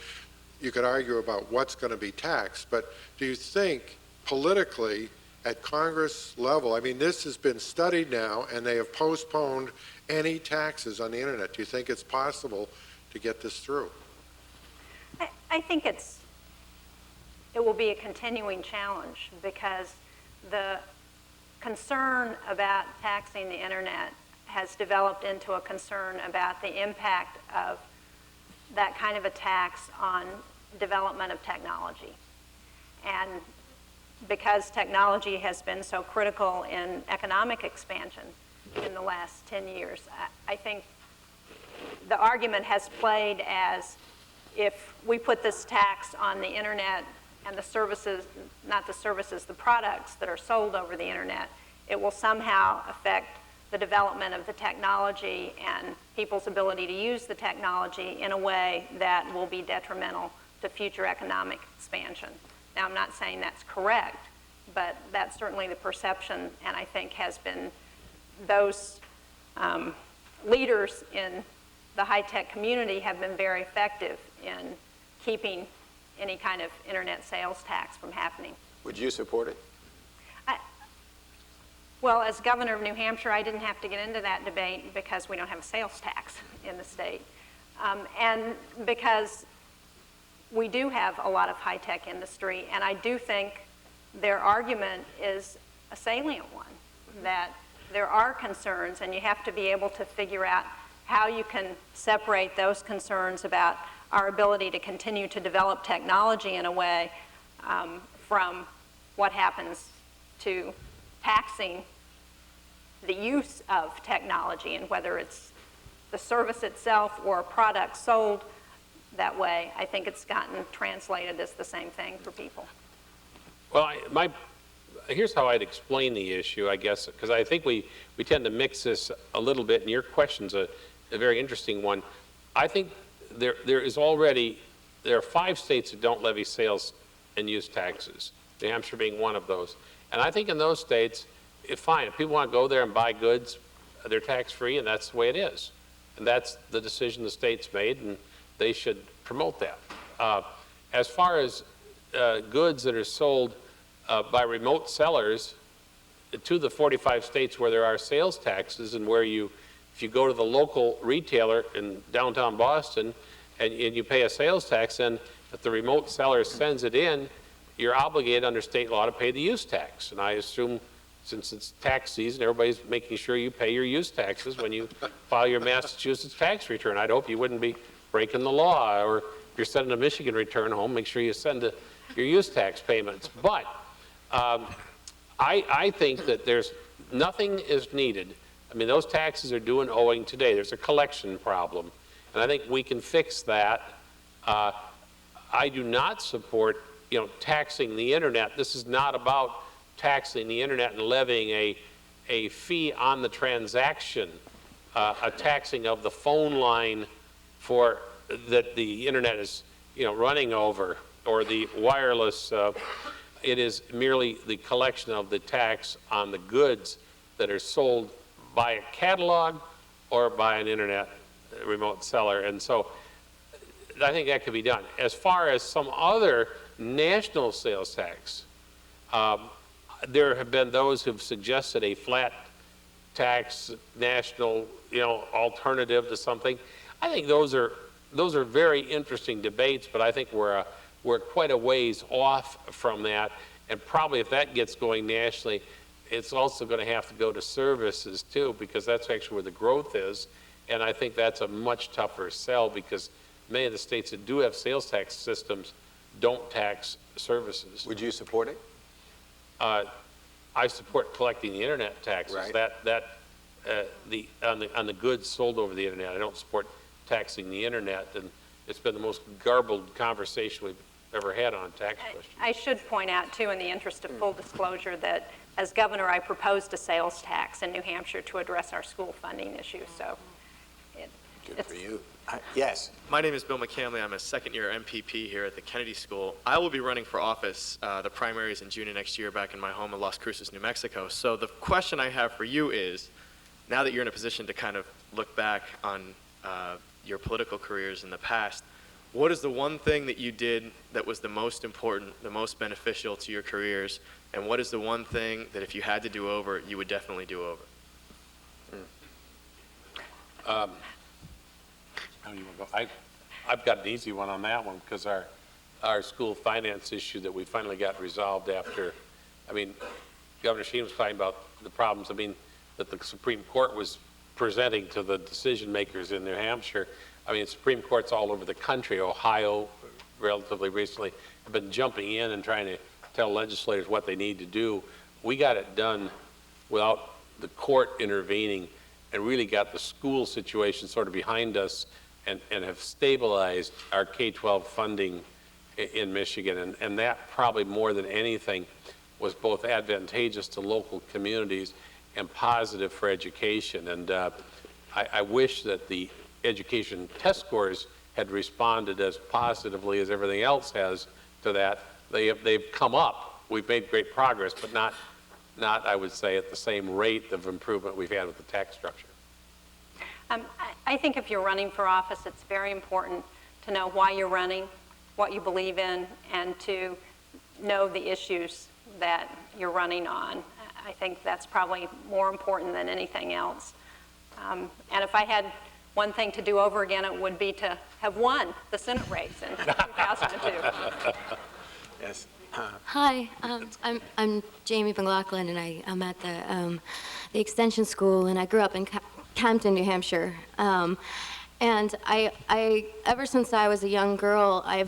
you could argue about what's going to be taxed. But do you think politically at Congress level, I mean, this has been studied now, and they have postponed any taxes on the internet. Do you think it's possible to get this through? I think it will be a continuing challenge, because the concern about taxing the internet has developed into a concern about the impact of that kind of a tax on development of technology. And because technology has been so critical in economic expansion in the last 10 years, I think the argument has played as, if we put this tax on the internet and the services, not the services, the products that are sold over the internet, it will somehow affect the development of the technology and people's ability to use the technology in a way that will be detrimental to future economic expansion. Now, I'm not saying that's correct, but that's certainly the perception, and I think has been those leaders in the high-tech community have been very effective in keeping any kind of internet sales tax from happening. Would you support it? Well, as governor of New Hampshire, I didn't have to get into that debate because we don't have a sales tax in the state. And because we do have a lot of high-tech industry, and I do think their argument is a salient one, that there are concerns, and you have to be able to figure out how you can separate those concerns about our ability to continue to develop technology in a way from what happens to taxing the use of technology, and whether it's the service itself or a product sold that way. I think it's gotten translated as the same thing for people. Well, here's how I'd explain the issue, I guess, because I think we tend to mix this a little bit, and your question's a very interesting one. I think there are 5 states that don't levy sales and use taxes, New Hampshire being one of those. And I think in those states, fine, if people want to go there and buy goods, they're tax-free, and that's the way it is. And that's the decision the state's made, and they should promote that. As far as goods that are sold by remote sellers to the 45 states where there are sales taxes, and where if you go to the local retailer in downtown Boston and you pay a sales tax, and if the remote seller sends it in, you're obligated under state law to pay the use tax. And I assume, since it's tax season, everybody's making sure you pay your use taxes when you file your Massachusetts tax return. I'd hope you wouldn't be breaking the law, or if you're sending a Michigan return home, make sure you send your use tax payments. But I think that nothing is needed. I mean, those taxes are due and owing today. There's a collection problem, and I think we can fix that. I do not support, taxing the internet. This is not about taxing the internet and levying a fee on the transaction, a taxing of the phone line that the internet is, running over, or the wireless. It is merely the collection of the tax on the goods that are sold by a catalog or by an internet remote seller. And so I think that could be done. As far as some other national sales tax, there have been those who've suggested a flat tax national, alternative to something. I think those are very interesting debates, but I think we're quite a ways off from that. And probably if that gets going nationally, it's also going to have to go to services too, because that's actually where the growth is. And I think that's a much tougher sell, because many of the states that do have sales tax systems don't tax services. Would you support it? I support collecting the internet taxes. Right. On the goods sold over the internet. I don't support taxing the internet, and it's been the most garbled conversation we've ever had on a tax question. I should point out, too, in the interest of full disclosure, that as governor, I proposed a sales tax in New Hampshire to address our school funding issue. So, good for you. Yes. My name is Bill McCamley. I'm a second-year MPP here at the Kennedy School. I will be running for office. The primary is in June of next year back in my home in Las Cruces, New Mexico. So the question I have for you is, now that you're in a position to kind of look back on your political careers in the past, what is the one thing that you did that was the most important, the most beneficial to your careers, and what is the one thing that if you had to do over, you would definitely do over? How do you want to go? I've got an easy one on that one, because our school finance issue that we finally got resolved after, Governor Shaheen was talking about the problems, that the Supreme Court was presenting to the decision makers in New Hampshire. Supreme Courts all over the country, Ohio relatively recently, have been jumping in and trying to tell legislators what they need to do. We got it done without the court intervening, and really got the school situation sort of behind us, and have stabilized our K-12 funding in Michigan. And that probably more than anything was both advantageous to local communities and positive for education. And I wish that the education test scores had responded as positively as everything else has to that. They've come up. We've made great progress, but not, I would say, at the same rate of improvement we've had with the tax structure. I think if you're running for office, it's very important to know why you're running what you believe in and to know the issues that you're running on. I think that's probably more important than anything else. And if I had one thing to do over again, it would be to have won the Senate race in 2002. Yes. Hi, I'm Jamie McLaughlin, and I'm at the Extension School, and I grew up in Campton, New Hampshire. And I ever since I was a young girl, I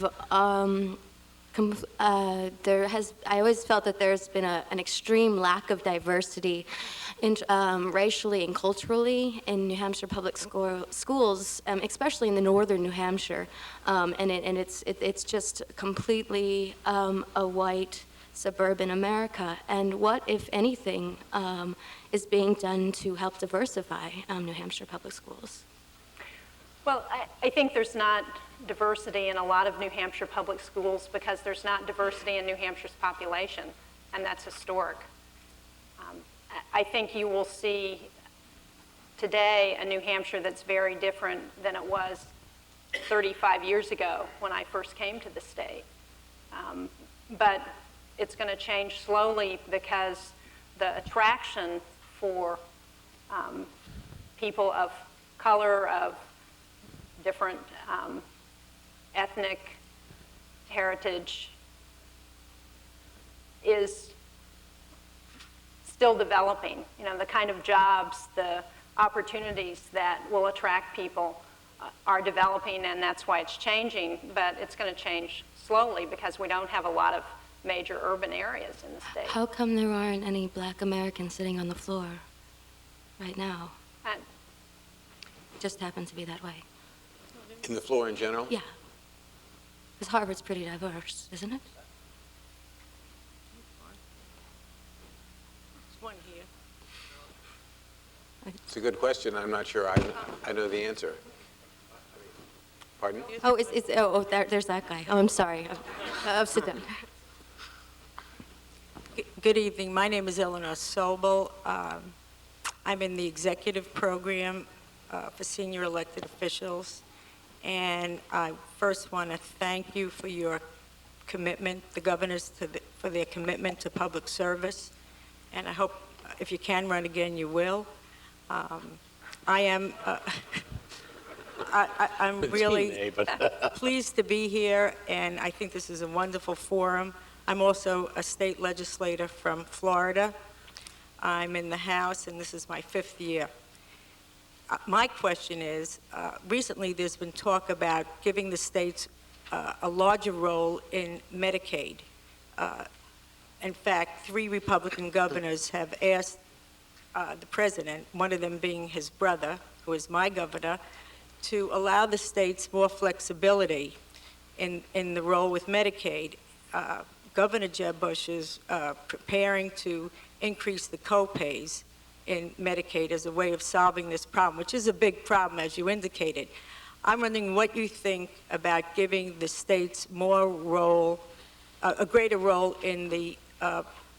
always felt that there's been an extreme lack of diversity, racially and culturally, in New Hampshire public schools, especially in the northern New Hampshire, and it's just completely a white suburban America. And what, if anything, is being done to help diversify New Hampshire public schools? Well, I think there's not diversity in a lot of New Hampshire public schools because there's not diversity in New Hampshire's population, and that's historic. I think you will see today a New Hampshire that's very different than it was 35 years ago when I first came to the state. But it's going to change slowly because the attraction for people of color, of different ethnic heritage is still developing. You know, the kind of jobs, the opportunities that will attract people are developing, and that's why it's changing, but it's going to change slowly because we don't have a lot of major urban areas in the state. How come there aren't any black Americans sitting on the floor right now? It just happens to be that way. In the floor in general? Yeah. Because Harvard's pretty diverse, isn't it? There's one here. It's a good question. I'm not sure I know the answer. Pardon? There's that guy. Oh, I'm sorry. I'll sit down. Good evening. My name is Eleanor Sobel. I'm in the executive program for senior elected officials. And I first want to thank you for your commitment, the governors for their commitment to public service. And I hope if you can run again, you will. I'm really pleased to be here, and I think this is a wonderful forum. I'm also a state legislator from Florida. I'm in the House, and this is my 5th year. My question is, recently there's been talk about giving the states a larger role in Medicaid. In fact, 3 Republican governors have asked the president, one of them being his brother, who is my governor, to allow the states more flexibility in the role with Medicaid. Governor Jeb Bush is preparing to increase the co-pays in Medicaid as a way of solving this problem, which is a big problem, as you indicated. I'm wondering what you think about giving the states more role, a greater role in the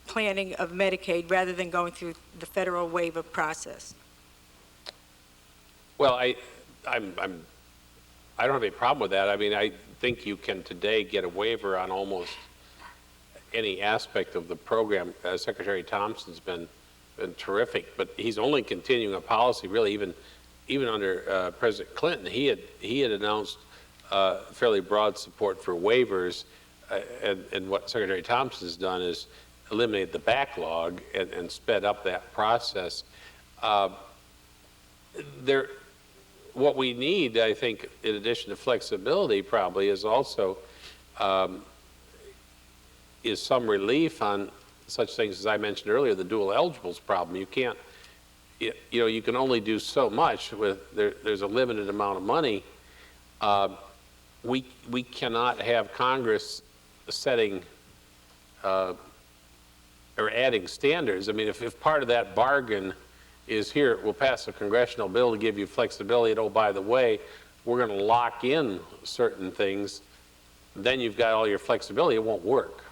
planning of Medicaid rather than going through the federal waiver process. Well, I don't have any problem with that. I mean, I think you can today get a waiver on almost any aspect of the program. Secretary Thompson's been terrific, but he's only continuing a policy, really, even under President Clinton. He had announced fairly broad support for waivers, and what Secretary Thompson has done is eliminated the backlog and sped up that process. What we need, I think, in addition to flexibility, probably is also is some relief on such things as I mentioned earlier, the dual eligibles problem. You can't, you can only do so much with, there's a limited amount of money. We cannot have Congress setting or adding standards. I mean, if part of that bargain is here, we'll pass a congressional bill to give you flexibility, and oh, by the way, we're going to lock in certain things, then you've got all your flexibility, it won't work.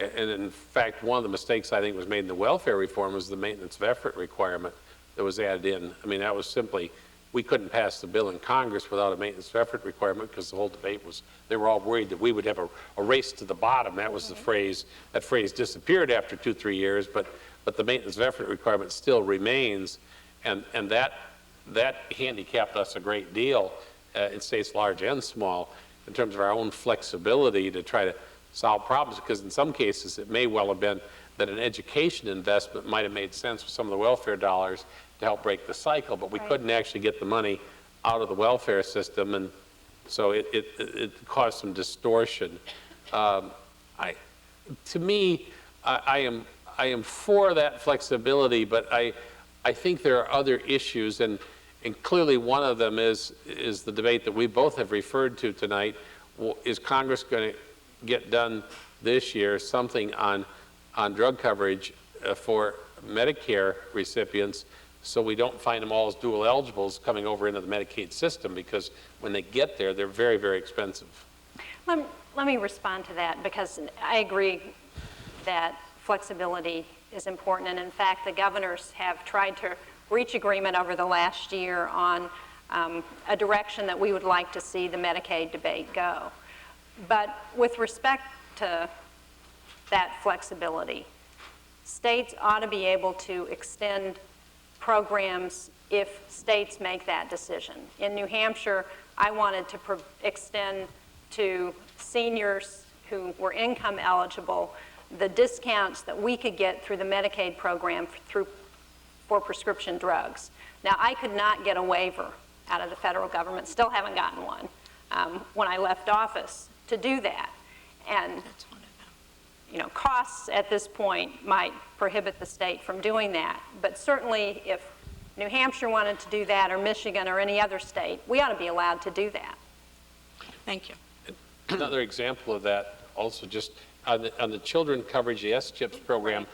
And in fact, one of the mistakes I think was made in the welfare reform was the maintenance of effort requirement that was added in. I mean, that was simply we couldn't pass the bill in Congress without a maintenance of effort requirement because the whole debate was, they were all worried that we would have a race to the bottom. That was the phrase. That phrase disappeared after 2-3 years, but the maintenance of effort requirement still remains, and that handicapped us a great deal in states large and small in terms of our own flexibility to try to solve problems, because in some cases it may well have been that an education investment might have made sense with some of the welfare dollars to help break the cycle, but we couldn't actually get the money out of the welfare system, and so it caused some distortion. To me, I am for that flexibility, but I think there are other issues, and clearly one of them is the debate that we both have referred to tonight. Is Congress going to get done this year something on drug coverage for Medicare recipients, so we don't find them all as dual eligibles coming over into the Medicaid system, because when they get there, they're very, very expensive. Let me respond to that, because I agree that flexibility is important, and in fact, the governors have tried to reach agreement over the last year on a direction that we would like to see the Medicaid debate go. But with respect to that flexibility, states ought to be able to extend programs if states make that decision. In New Hampshire, I wanted to extend to seniors who were income eligible the discounts that we could get through the Medicaid program for prescription drugs. Now, I could not get a waiver out of the federal government, still haven't gotten one, when I left office to do that. And costs at this point might prohibit the state from doing that. But certainly if New Hampshire wanted to do that, or Michigan, or any other state, we ought to be allowed to do that. Thank you. Another example of that, also just on the children coverage, the S-CHIPS program,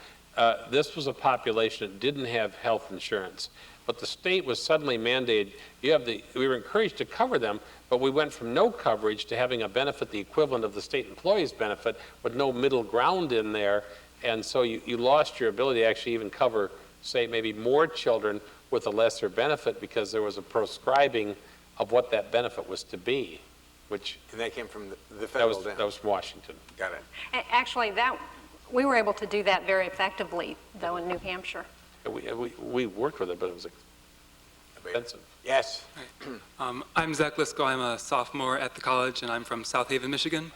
this was a population that didn't have health insurance. But the state was suddenly mandated, we were encouraged to cover them, but we went from no coverage to having a benefit the equivalent of the state employee's benefit with no middle ground in there. And so you lost your ability to actually even cover, say, maybe more children with a lesser benefit, because there was a proscribing of what that benefit was to be, which... And that came from the federal... That was from Washington. Got it. Actually, we were able to do that very effectively, though, in New Hampshire. We worked with it, but it was expensive. Yes. I'm Zach Lisko. I'm a sophomore at the college, and I'm from South Haven, Michigan.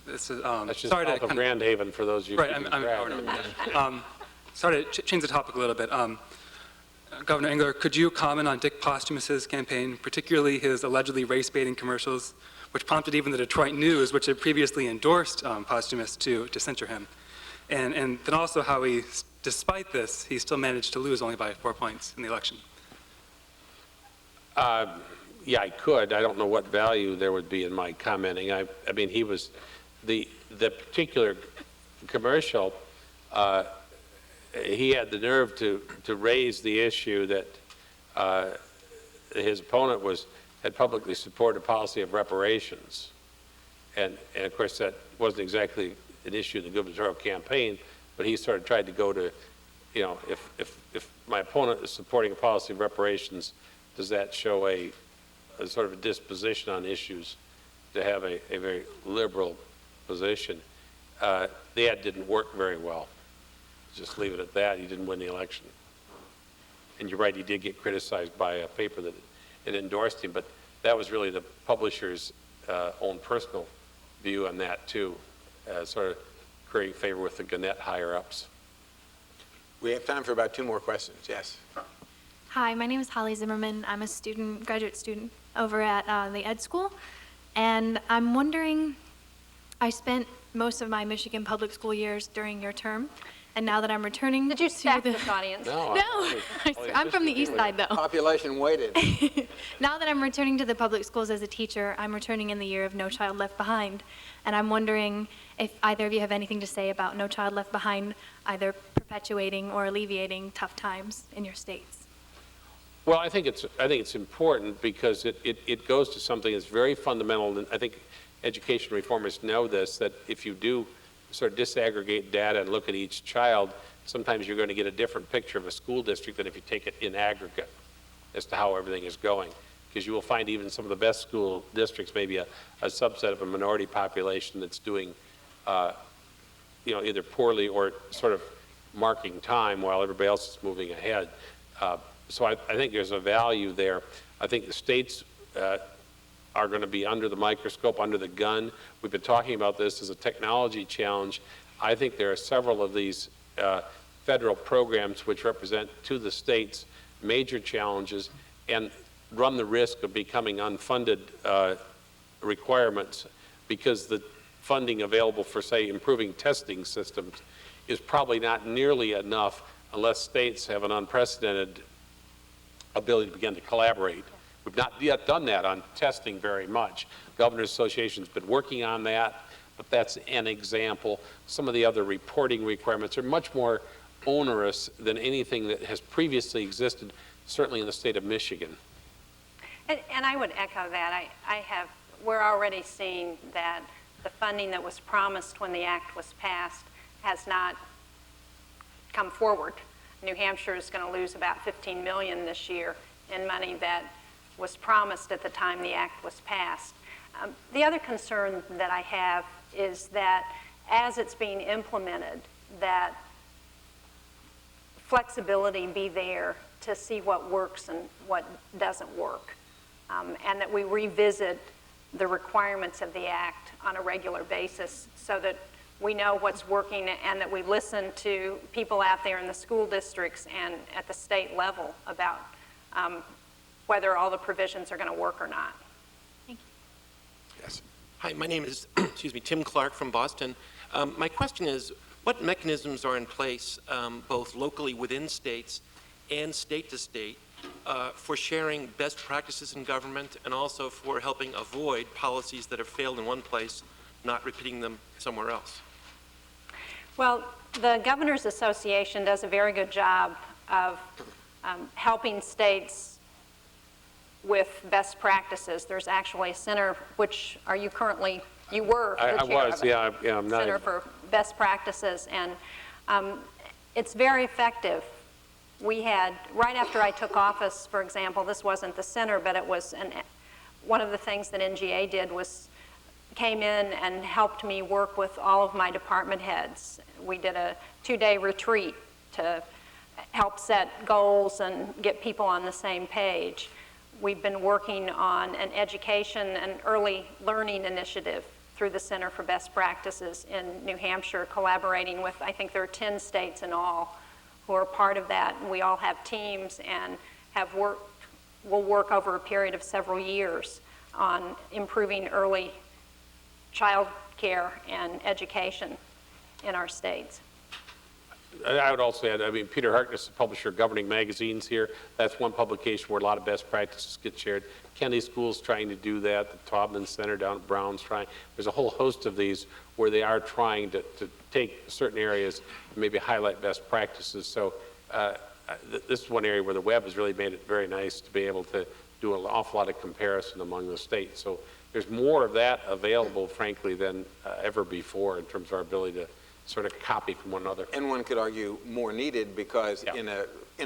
This is, That's just sorry south of Grand Haven for those of you right, keeping I'm sorry to change the topic a little bit. Governor Engler, could you comment on Dick Posthumous's campaign, particularly his allegedly race-baiting commercials, which prompted even the Detroit News, which had previously endorsed Posthumus, to censor him? And then also how he, despite this, he still managed to lose only by 4 points in the election. Yeah, I could. I don't know what value there would be in my commenting. I mean, he was, the particular commercial, he had the nerve to raise the issue that his opponent had publicly supported a policy of reparations. And of course, that wasn't exactly an issue in the gubernatorial campaign, but he sort of tried to go to, if my opponent is supporting a policy of reparations, does that show a sort of a disposition on issues to have a very liberal position? The ad didn't work very well. Just leave it at that. He didn't win the election. And you're right, he did get criticized by a paper that it endorsed him, but that was really the publisher's own personal view on that too, sort of creating favor with the Gannett higher-ups. We have time for about 2 more questions. Yes. Hi, my name is Holly Zimmerman. I'm a student, graduate student over at the Ed School, and I'm wondering, I spent most of my Michigan public school years during your term, and now that I'm returning Did you to stack the this audience? No, I'm from the east side, though. Population weighted. Now that I'm returning to the public schools as a teacher, I'm returning in the year of No Child Left Behind, and I'm wondering if either of you have anything to say about No Child Left Behind, either perpetuating or alleviating tough times in your states. Well, I think it's important because it goes to something that's very fundamental, and I think education reformers know this, that if you do sort of disaggregate data and look at each child, sometimes you're going to get a different picture of a school district than if you take it in aggregate. as to how everything is going. Because you will find even some of the best school districts, maybe a subset of a minority population that's doing, either poorly or sort of marking time while everybody else is moving ahead. So I think there's a value there. I think the states are going to be under the microscope, under the gun. We've been talking about this as a technology challenge. I think there are several of these federal programs which represent to the states major challenges and run the risk of becoming unfunded requirements, because the funding available for, say, improving testing systems is probably not nearly enough unless states have an unprecedented ability to begin to collaborate. We've not yet done that on testing very much. Governors Association's been working on that, but that's an example. Some of the other reporting requirements are much more onerous than anything that has previously existed, certainly in the state of Michigan. And I would echo that. We're already seeing that the funding that was promised when the act was passed has not come forward. New Hampshire is going to lose about $15 million this year in money that was promised at the time the act was passed. The other concern that I have is that as it's being implemented, that flexibility be there to see what works and what doesn't work, and that we revisit the requirements of the act on a regular basis so that we know what's working and that we listen to people out there in the school districts and at the state level about whether all the provisions are going to work or not. Thank you. Yes. Hi, my name is Tim Clark from Boston. My question is, what mechanisms are in place both locally within states and state to state for sharing best practices in government and also for helping avoid policies that have failed in one place, not repeating them somewhere else? Well, the Governors Association does a very good job of helping states with best practices. There's actually a center, which are you currently, you were the I chair was, of it. yeah, I'm not. Center for Best Practices, and it's very effective. We had, right after I took office, for example, this wasn't the center, but it was one of the things that NGA did was came in and helped me work with all of my department heads. We did a 2-day retreat to help set goals and get people on the same page. We've been working on an education and early learning initiative through the Center for Best Practices in New Hampshire, collaborating with, I think there are 10 states in all who are part of that. And we all have teams and will work over a period of several years on improving early child care and education in our states. I would also add, I mean, Peter Harkness, the publisher of Governing Magazines here, that's one publication where a lot of best practices get shared. Kennedy School's trying to do that, the Taubman Center down at Brown's trying. There's a whole host of these where they are trying to take certain areas and maybe highlight best practices. So this is one area where the web has really made it very nice to be able to do an awful lot of comparison among the states. So there's more of that available, frankly, than ever before in terms of our ability to sort of copy from one another. And one could argue more needed because in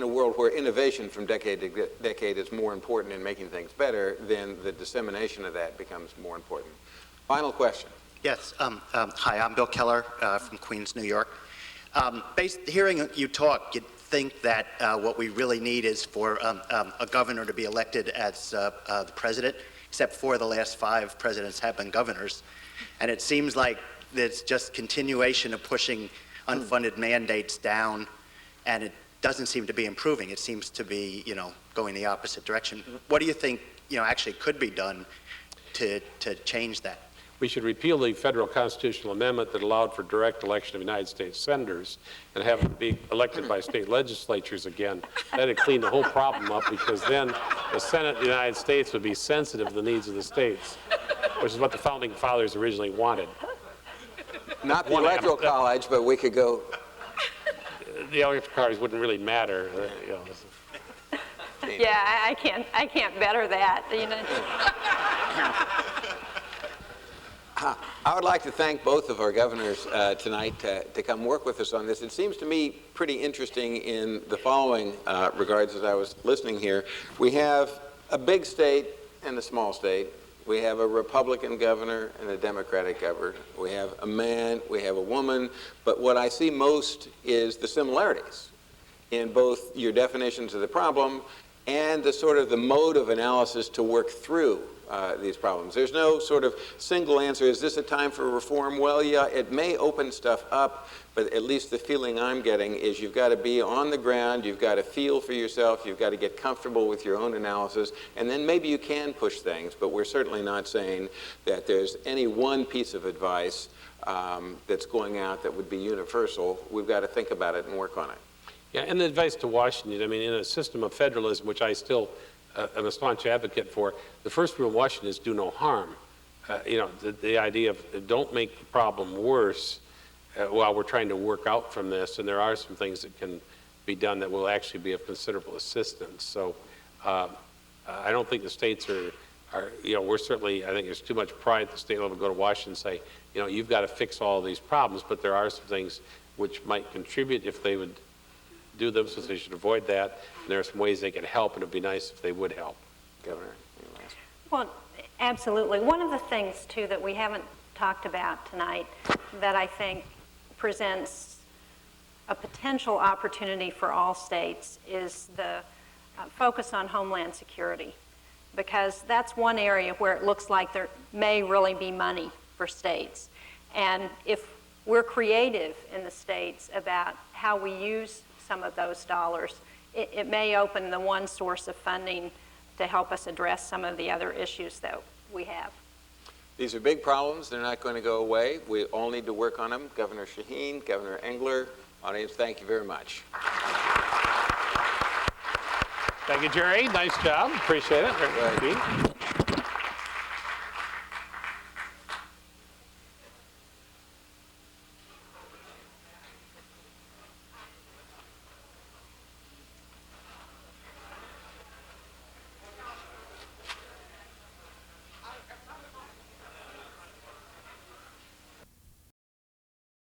a world where innovation from decade to decade is more important in making things better, then the dissemination of that becomes more important. Final question. Yes. Hi, I'm Bill Keller from Queens, New York. Hearing you talk, you'd think that what we really need is for a governor to be elected as the president, except for the last 5 presidents have been governors. And it seems like it's just continuation of pushing unfunded mandates down, and it doesn't seem to be improving. It seems to be, going the opposite direction. What do you think, actually could be done to change that? We should repeal the federal constitutional amendment that allowed for direct election of United States senators and have them be elected by state legislatures again. That'd clean the whole problem up, because then the Senate of the United States would be sensitive to the needs of the states, which is what the founding fathers originally wanted. Not the electoral college, but we could go. The electoral college wouldn't really matter. Yeah, I can't better that. I would like to thank both of our governors tonight to come work with us on this. It seems to me pretty interesting in the following regards as I was listening here. We have a big state and a small state. We have a Republican governor and a Democratic governor. We have a man, we have a woman, but what I see most is the similarities in both your definitions of the problem and the sort of the mode of analysis to work through these problems. There's no sort of single answer. Is this a time for reform? Well, yeah, it may open stuff up, but at least the feeling I'm getting is you've got to be on the ground, you've got to feel for yourself, you've got to get comfortable with your own analysis, and then maybe you can push things, but we're certainly not saying that there's any one piece of advice that's going out that would be universal. We've got to think about it and work on it. Yeah, and the advice to Washington, I mean, in a system of federalism, which I still am a staunch advocate for, the first rule in Washington is do no harm. You know, the idea of don't make the problem worse while we're trying to work out from this, and there are some things that can be done that will actually be of considerable assistance. So I don't think the states are, you know, we're certainly, I think there's too much pride at the state level to go to Washington and say, you know, you've got to fix all these problems, but there are some things which might contribute if they would do them, so they should avoid that. And there are some ways they can help, and it would be nice if they would help. Governor, any last? Well, absolutely. One of the things, too, that we haven't talked about tonight that I think presents a potential opportunity for all states is the focus on Homeland Security, because that's one area where it looks like there may really be money for states. And if we're creative in the states about how we use some of those dollars, it may open the one source of funding to help us address some of the other issues that we have. These are big problems. They're not going to go away. We all need to work on them. Governor Shaheen, Governor Engler, audience, thank you very much. Thank you, Jerry. Nice job. Appreciate it. Right.